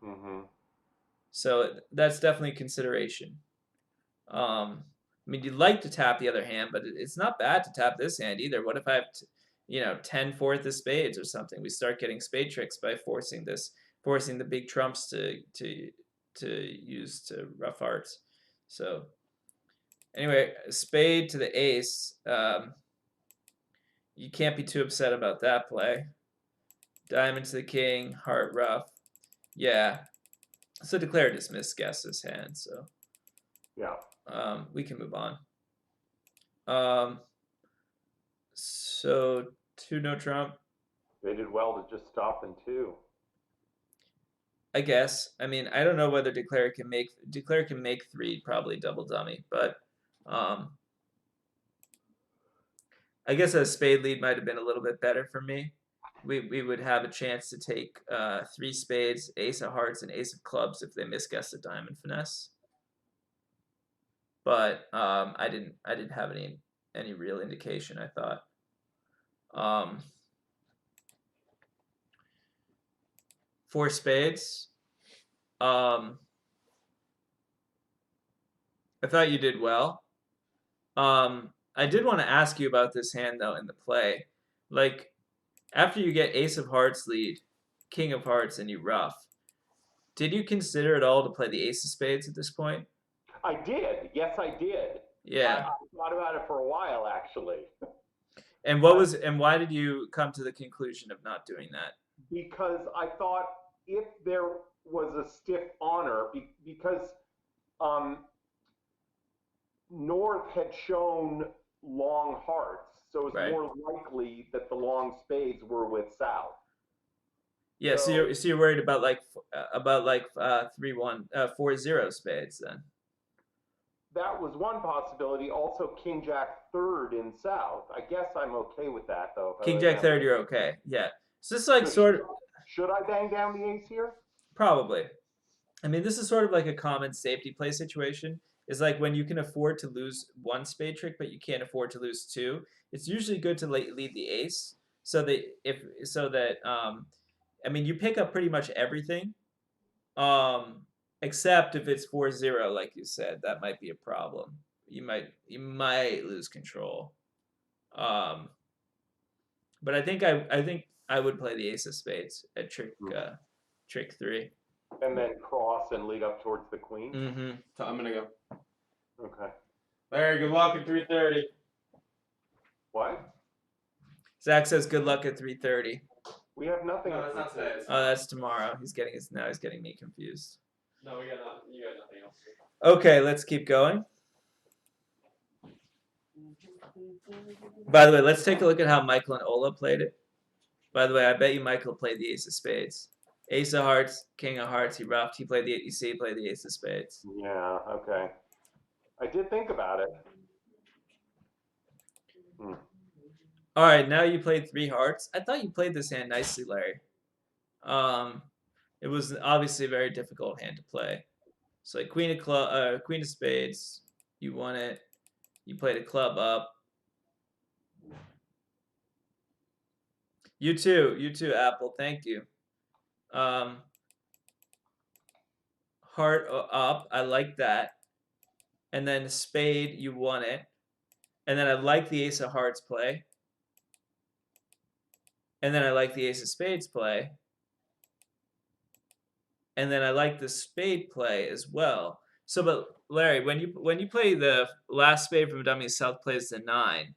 Mm-hmm. So that's definitely a consideration. I mean, you'd like to tap the other hand, but it's not bad to tap this hand either. What if I have 10 fourth of spades or something? We start getting spade tricks by forcing the big trumps to use to rough hearts. So anyway, spade to the ace. You can't be too upset about that play. Diamond to the king, heart rough. Yeah. So Declare just misguessed his hand, so yeah. We can move on. So 2 no trump. They did well to just stop in 2. I guess. I mean, I don't know whether Declare can make 3 probably double dummy, but I guess a spade lead might have been a little bit better for me. We would have a chance to take 3 spades, ace of hearts, and ace of clubs if they misguessed a diamond finesse. But I didn't have any real indication, I thought. 4 spades. I thought you did well. I did want to ask you about this hand though in the play, like. After you get ace of hearts lead, king of hearts, and you rough, did you consider at all to play the ace of spades at this point? I did. Yes, I did. Yeah. I thought about it for a while, actually. And why did you come to the conclusion of not doing that? Because I thought if there was a stiff honor, because North had shown long hearts, so it's more likely that the long spades were with South. Yeah, so you're worried about like 3-1 4-0 spades then. that was one possibility. Also, King Jack third in South. I guess I'm okay with that though. If I King lay Jack down third, the you're ace. okay. Yeah. So this is like So sort of should I bang down the ace here? probably. I mean, this is sort of like a common safety play situation. Is like when you can afford to lose one spade trick, but you can't afford to lose two. It's usually good to lead the ace, so that if so that I mean, you pick up pretty much everything, um, except if it's 4-0, like you said, that might be a problem. You might lose control. Um, but I think I would play the ace of spades at trick three. And then cross and lead up towards the queen. Mm-hmm. So I'm gonna go. Okay. Larry, good luck at 3:30. What? Zach says good luck at 3:30. We have nothing. No, at that's not 3:30. today. It's Oh, that's tomorrow. He's getting me confused. No, we got nothing. You got nothing else. Okay, let's keep going. By the way, let's take a look at how Michael and Ola played it. By the way, I bet you Michael played the ace of spades. Ace of hearts, king of hearts, he roughed. He played he played the ace of spades. Yeah. Okay. I did think about it. All right, now you played three hearts. I thought you played this hand nicely, Larry. It was obviously a very difficult hand to play. So like queen of spades, you won it. You played a club up. You too, Apple. Thank you. Heart up. I like that. And then spade, you won it. And then I like the ace of hearts play. And then I like the ace of spades play. And then I like the spade play as well. So, but Larry, when you play the last spade from dummy, South plays the 9.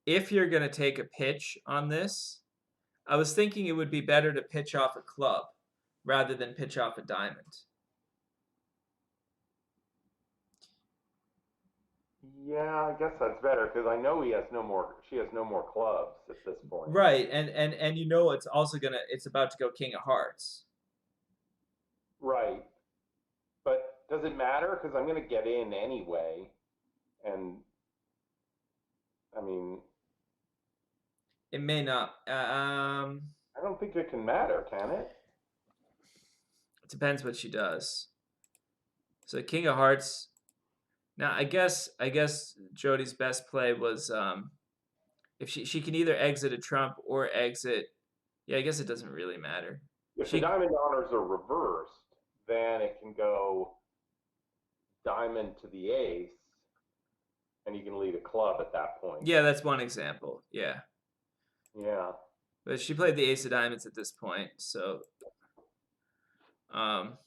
If you're gonna take a pitch on this, I was thinking it would be better to pitch off a club rather than pitch off a diamond. Yeah, I guess that's better because I know she has no more clubs at this point. Right, and you know it's about to go king of hearts. Right. But does it matter? Because I'm going to get in anyway. And, I mean, It may not. I don't think it can matter, can it? It depends what she does. So king of hearts. Now I guess Jody's best play was if she can either exit a trump or exit. Yeah, I guess it doesn't really matter. If the diamond honors are reversed, then it can go diamond to the ace, and you can lead a club at that point. Yeah, that's one example. Yeah. Yeah. But she played the ace of diamonds at this point, so all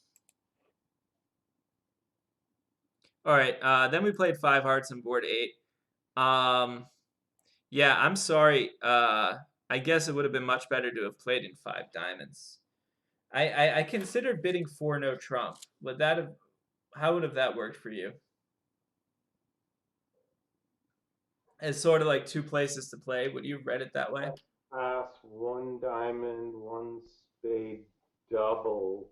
right, then we played 5 hearts on board 8. Yeah, I'm sorry. I guess it would have been much better to have played in 5 diamonds. I considered bidding 4 no trump. How would have that worked for you? As sort of like 2 places to play. Would you have read it that way? Pass, 1 diamond, 1 spade, double,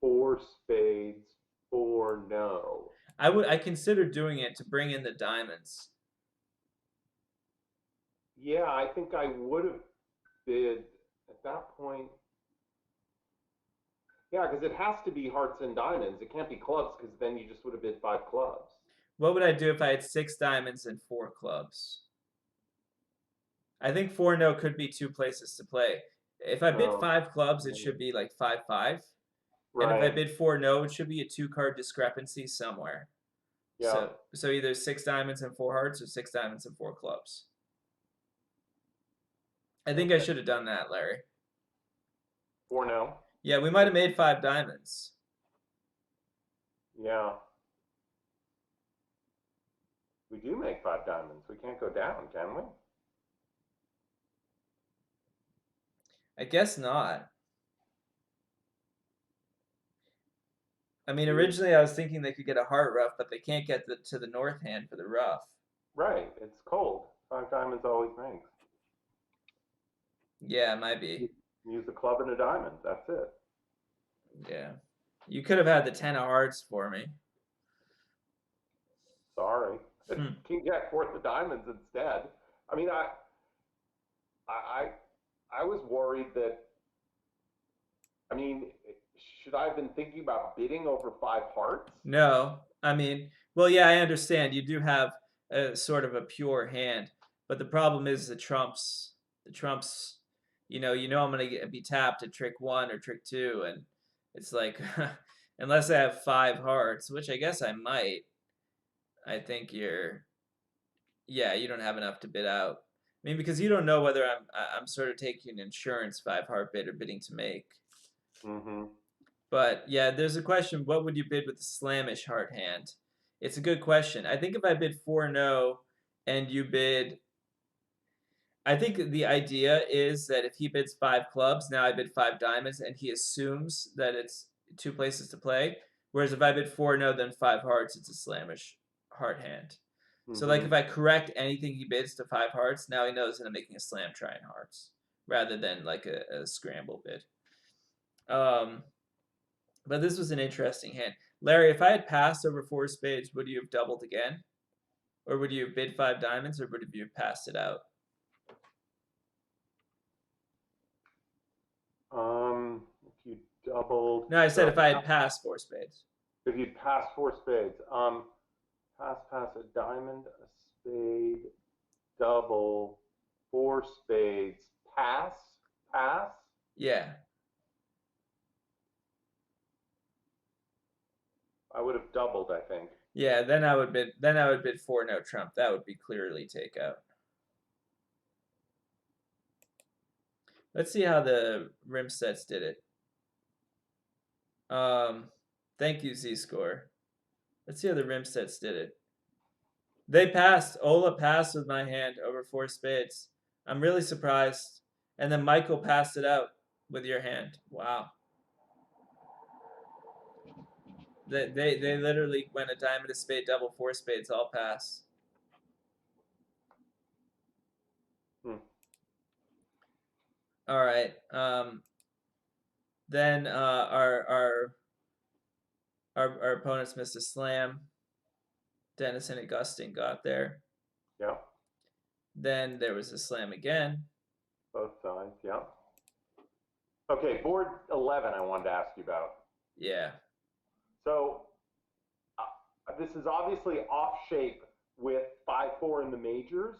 4 spades, 4 no. I considered doing it to bring in the diamonds. Yeah, I think I would have bid at that point. Yeah, because it has to be hearts and diamonds. It can't be clubs because then you just would have bid 5 clubs. What would I do if I had 6 diamonds and 4 clubs? I think 4 no could be 2 places to play. If I bid 5 clubs, it should be like 5-5. Right. And if I bid 4 no, it should be a 2-card discrepancy somewhere. Yeah. So either 6 diamonds and 4 hearts or 6 diamonds and 4 clubs. I think I should have done that, Larry. 4 no. Yeah, we might have made 5 diamonds. Yeah. We do make 5 diamonds. We can't go down, can we? I guess not. I mean, originally I was thinking they could get a heart ruff, but they can't get to the north hand for the ruff. Right. It's cold. 5 diamonds always makes. Yeah, it might be. Use a club and a diamond. That's it. Yeah. You could have had the 10 of hearts for me. Sorry. Hmm. King Jack fourth of diamonds instead. I mean, I, I was worried that. I mean, should I have been thinking about bidding over five hearts? No. I mean, well, yeah, I understand. You do have a sort of a pure hand, but the problem is the trumps, I'm gonna be tapped at trick one or trick two, and it's like, unless I have five hearts, which I guess I might, I think yeah, you don't have enough to bid out. I mean, because you don't know whether I'm sort of taking an insurance five heart bid or bidding to make. Mm-hmm. But yeah, there's a question: what would you bid with the slamish heart hand? It's a good question. I think if I bid four no, and you bid, I think the idea is that if he bids five clubs, now I bid five diamonds, and he assumes that it's two places to play. Whereas if I bid four no, then five hearts, it's a slamish heart hand. So like Mm-hmm. if I correct anything he bids to five hearts, now he knows that I'm making a slam trying hearts rather than like a scramble bid. But this was an interesting hand. Larry, if I had passed over four spades, would you have doubled again? Or would you have bid five diamonds, or would you have passed it out? If you doubled. No, I said So if I had passed four spades. if you'd pass four spades, pass a diamond, a spade, double, four spades, pass. Yeah. I would have doubled, I think. Yeah, then I would bid four no trump. That would be clearly takeout. Let's see how the rim sets did it. Thank you, Z-Score. Let's see how the rim sets did it. They passed. Ola passed with my hand over four spades. I'm really surprised. And then Michael passed it out with your hand. Wow. They literally went a diamond, a spade, double, four spades, all pass. All right. Then our opponents missed a slam. Dennis and Augustine got there. Yeah. Then there was a slam again. Both sides. Yeah. Okay, board 11. I wanted to ask you about. Yeah. So this is obviously off shape with 5-4 in the majors,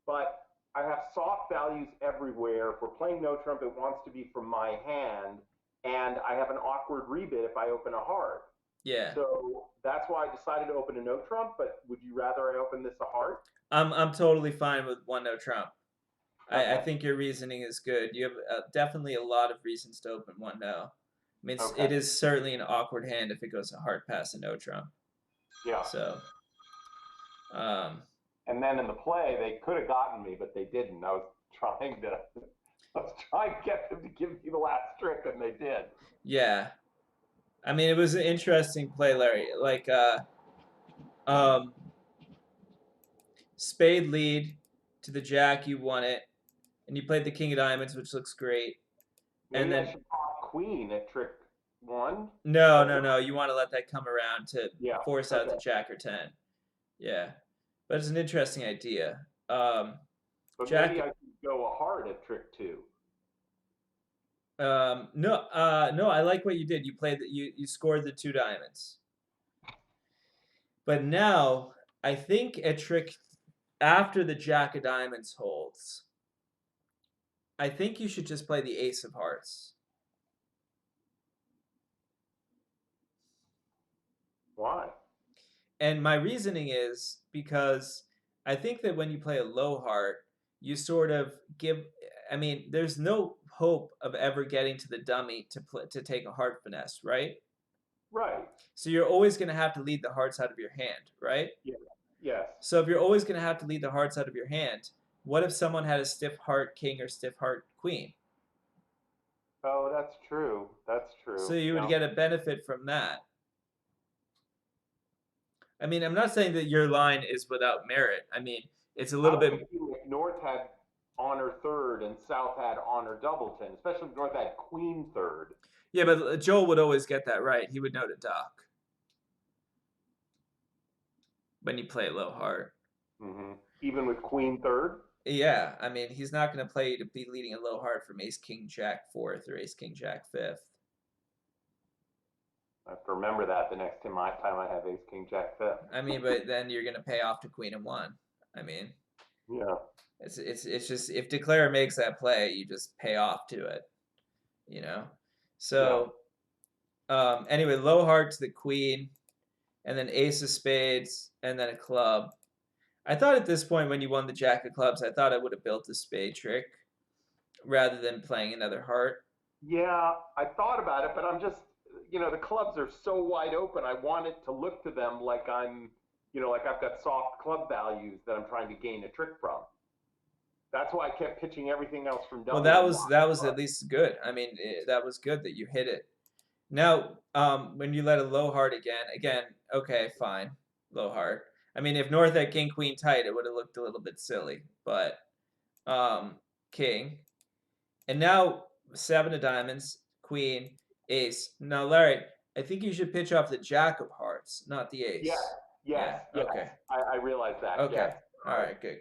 but I have soft values everywhere. If we're playing no trump, it wants to be from my hand, and I have an awkward rebid if I open a heart. Yeah. So that's why I decided to open a no trump. But would you rather I open this a heart? I'm totally fine with one no trump. Okay. I think your reasoning is good. You have definitely a lot of reasons to open one no. I mean, Okay. it is certainly an awkward hand if it goes a heart pass and no trump. Yeah. So, and then in the play, they could have gotten me, but they didn't. I was trying to get them to give me the last trick, and they did. yeah. I mean, it was an interesting play, Larry. Like, spade lead to the jack, you won it, and you played the king of diamonds, which looks great. Maybe and then I should pop queen at trick one. no, you want to let that come around to force out okay. the jack or 10. Yeah, but it's an interesting idea. But jack, maybe I could go a heart at trick two. no, I like what you did. You played that. You scored the two diamonds. But now I think a trick after the jack of diamonds holds, I think you should just play the ace of hearts. Why? And my reasoning is because I think that when you play a low heart, you sort of give. I mean, there's no hope of ever getting to the dummy to take a heart finesse, right? Right. So you're always going to have to lead the hearts out of your hand, right? Yeah. Yes. So if you're always going to have to lead the hearts out of your hand, what if someone had a stiff heart king or stiff heart queen? Oh, that's true. That's true. So you would get a benefit from that. I mean, I'm not saying that your line is without merit. I mean, it's a little bit. North had honor third and South had honor doubleton, especially if North had queen third. Yeah, but Joel would always get that right. He would know to dock when you play low heart. Even with queen third? Yeah, I mean, he's not going to play you to be leading a low heart from ace king jack fourth or ace king jack fifth. I have to remember that the next time I have ace king jack fifth. I mean, but then you're going to pay off to queen and one. I mean, yeah, it's just if declare makes that play, you just pay off to it, you know. So, anyway, low heart to the queen, and then ace of spades, and then a club. I thought at this point when you won the jack of clubs, I thought I would have built a spade trick rather than playing another heart. Yeah, I thought about it, but I'm just, the clubs are so wide open. I want it to look to them like I'm, like I've got soft club values that I'm trying to gain a trick from. That's why I kept pitching everything else from double. Well, that was at least good. I mean, that was good that you hit it. Now, when you let a low heart again, okay, fine, low heart. I mean, if North had king queen tight, it would have looked a little bit silly, but king, and now 7 of diamonds, queen, ace. Now, Larry, I think you should pitch off the jack of hearts, not the ace. Yes. Okay. I realized that. Okay. Yes. All right. Good.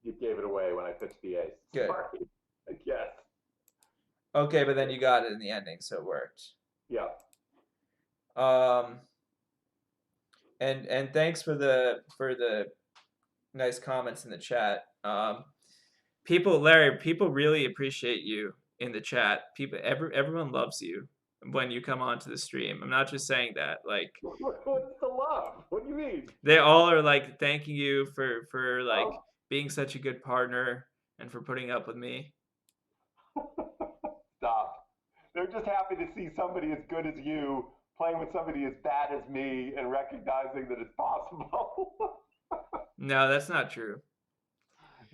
You gave it away when I pitched the ace. Good. Sorry. Yes. Okay, but then you got it in the ending, so it worked. Yeah. And thanks for the nice comments in the chat. Larry, people really appreciate you in the chat. Everyone loves you when you come onto the stream. I'm not just saying that. Like, what's the love? What do you mean? They all are like thanking you for like being such a good partner and for putting up with me. Stop. They're just happy to see somebody as good as you playing with somebody as bad as me and recognizing that it's possible. No, that's not true.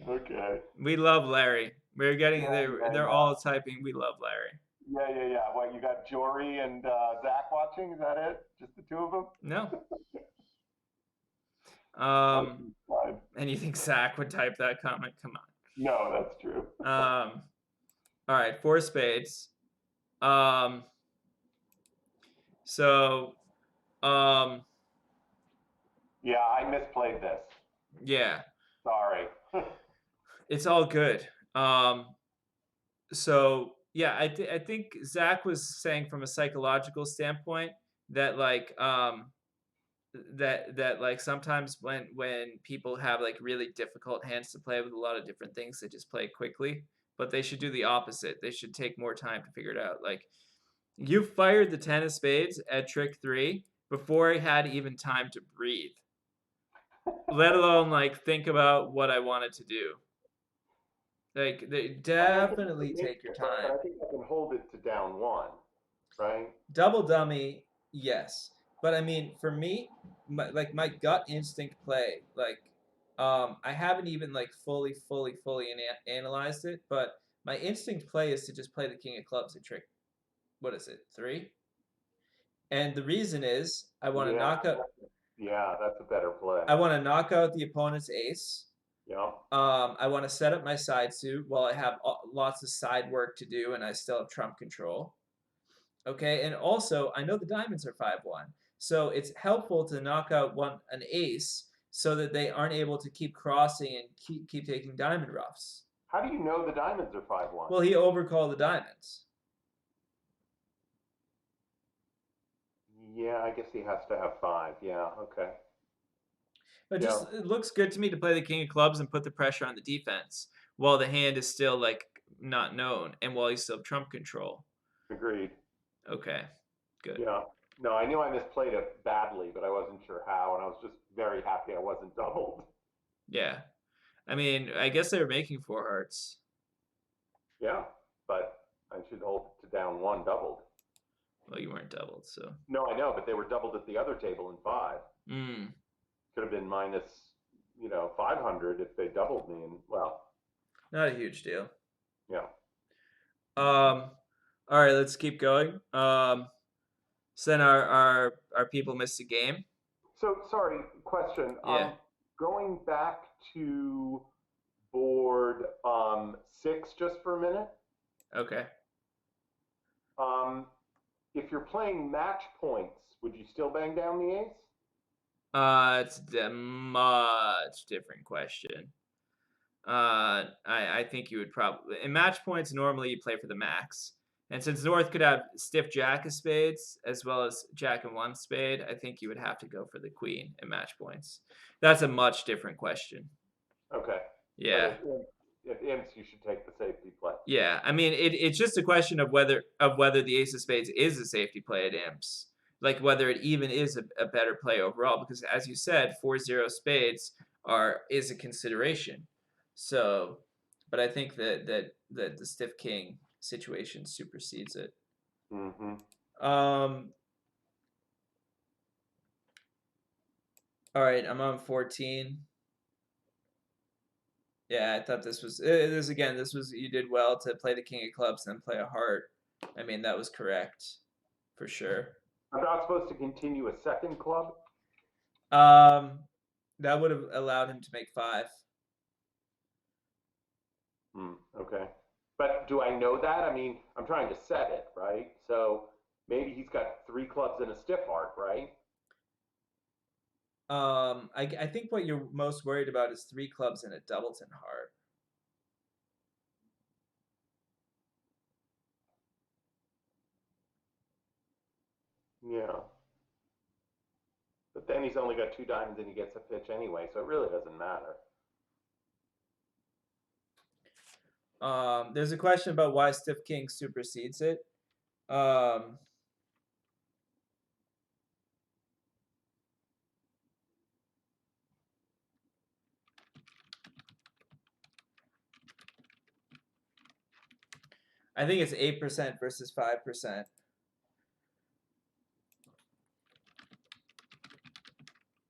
Okay. We love Larry. We're getting they're all typing. We love Larry. Yeah. What, you got Jory and Zach watching? Is that it? Just the two of them? No. And you think Zach would type that comment? Come on. No, that's true. All right, 4 spades. So, yeah, I misplayed this. Yeah. Sorry. It's all good. So yeah, I think Zach was saying from a psychological standpoint that like that like sometimes when people have like really difficult hands to play with a lot of different things, they just play quickly. But they should do the opposite. They should take more time to figure it out. Like you fired the 10 of spades at trick 3 before I had even time to breathe. Let alone like think about what I wanted to do. Like they definitely take your time. But I think I can hold it to down 1, right? Double dummy, yes. But I mean, for me, my gut instinct play, like, I haven't even like fully analyzed it, but my instinct play is to just play the king of clubs at trick. What is it, 3? And the reason is I want to knock out. Yeah, that's a better play. I want to knock out the opponent's ace. Yeah. I want to set up my side suit while I have lots of side work to do, and I still have trump control. Okay, and also I know the diamonds are 5-1, so it's helpful to knock out an ace so that they aren't able to keep crossing and keep taking diamond roughs. How do you know the diamonds are 5-1? Well, he overcalled the diamonds. Yeah, I guess he has to have 5. Yeah, okay. But it looks good to me to play the king of clubs and put the pressure on the defense while the hand is still like not known and while you still have trump control. Agreed. Okay, good. Yeah. No, I knew I misplayed it badly, but I wasn't sure how, and I was just very happy I wasn't doubled. Yeah. I mean, I guess they were making 4 hearts. Yeah, but I should hold it to down 1 doubled. Well, you weren't doubled, so. No, I know, but they were doubled at the other table in 5. Mm. Could have been minus, 500 if they doubled me, and well. Not a huge deal. Yeah. All right, let's keep going. So then our people missed a game. So sorry, question. Yeah. Going back to board 6 just for a minute. Okay. Um, if you're playing match points, would you still bang down the ace? It's a much different question. I think you would probably in match points normally you play for the max, and since North could have stiff jack of spades as well as jack and one spade, I think you would have to go for the queen in match points. That's a much different question. Okay. Yeah. But if imps, you should take the safety play. Yeah, I mean it's just a question of whether the ace of spades is a safety play at imps, like whether it even is a better play overall. Because as you said, 4-0 spades is a consideration. So, but I think that the stiff king situation supersedes it. Mm-hmm. All right, I'm on 14. Yeah, I thought this was you did well to play the king of clubs and then play a heart. I mean, that was correct for sure. I'm not supposed to continue a second club. That would have allowed him to make 5. Okay. But do I know that? I mean, I'm trying to set it, right? So maybe he's got 3 clubs and a stiff heart, right? I think what you're most worried about is 3 clubs and a doubleton heart. Yeah. But then he's only got 2 diamonds and he gets a pitch anyway, so it really doesn't matter. There's a question about why stiff king supersedes it. I think it's 8% versus 5%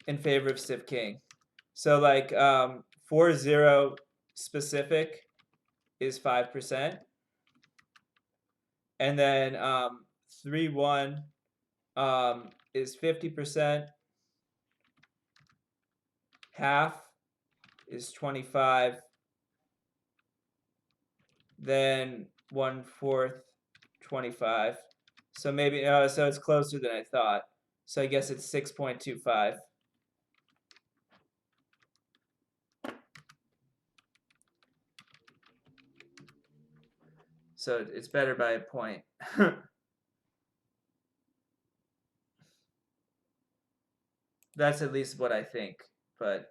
in favor of stiff king. So like 4-0 specific is 5%, and then 3-1 is 50%. Half is 25. Then 1/4, 25. So maybe so it's closer than I thought. So I guess it's 6.25. So it's better by a point. That's at least what I think, but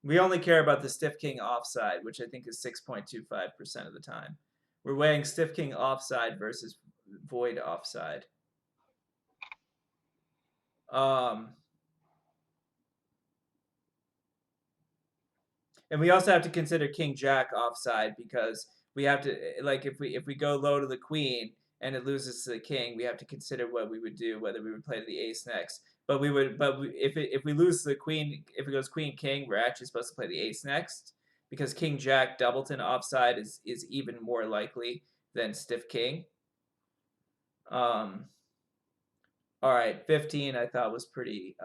we only care about the stiff king offside, which I think is 6.25% of the time. We're weighing stiff king offside versus void offside. And we also have to consider king jack offside because we have to like if we go low to the queen and it loses to the king, we have to consider what we would do, whether we would play the ace next. But if we lose to the queen, if it goes queen king, we're actually supposed to play the ace next because king jack doubleton offside is even more likely than stiff king. All right, 15 I thought was pretty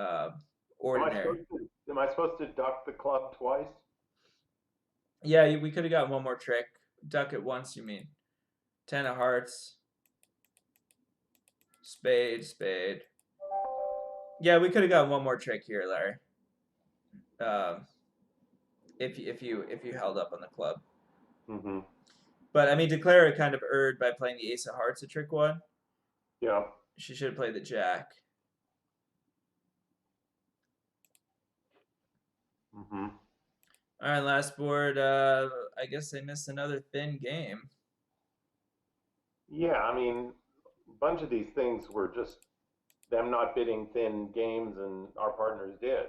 ordinary. Am I supposed to duck the club twice? Yeah, we could have got one more trick. Duck it once, you mean? 10 of hearts. Spade, spade. Yeah, we could have got one more trick here, Larry. If you held up on the club. Mm-hmm. But I mean, Declara kind of erred by playing the ace of hearts at trick 1. Yeah. She should have played the jack. Mm-hmm. All right, last board. I guess they missed another thin game. Yeah, I mean, a bunch of these things were just them not bidding thin games, and our partners did,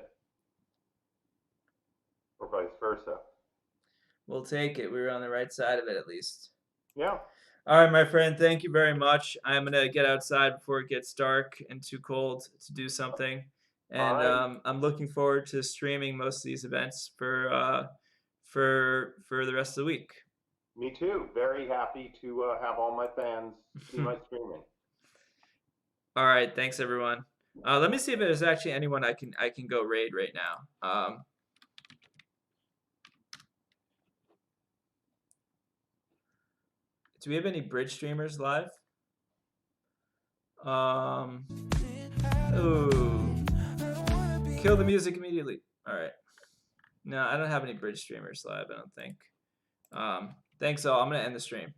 or vice versa. We'll take it. We were on the right side of it at least. Yeah. All right, my friend. Thank you very much. I'm gonna get outside before it gets dark and too cold to do something, and I'm looking forward to streaming most of these events for the rest of the week. Me too. Very happy to have all my fans see my streaming. All right. Thanks, everyone. Let me see if there's actually anyone I can go raid right now. Do we have any bridge streamers live? Ooh. Kill the music immediately. All right. No, I don't have any bridge streamers live, I don't think. Thanks all. I'm going to end the stream.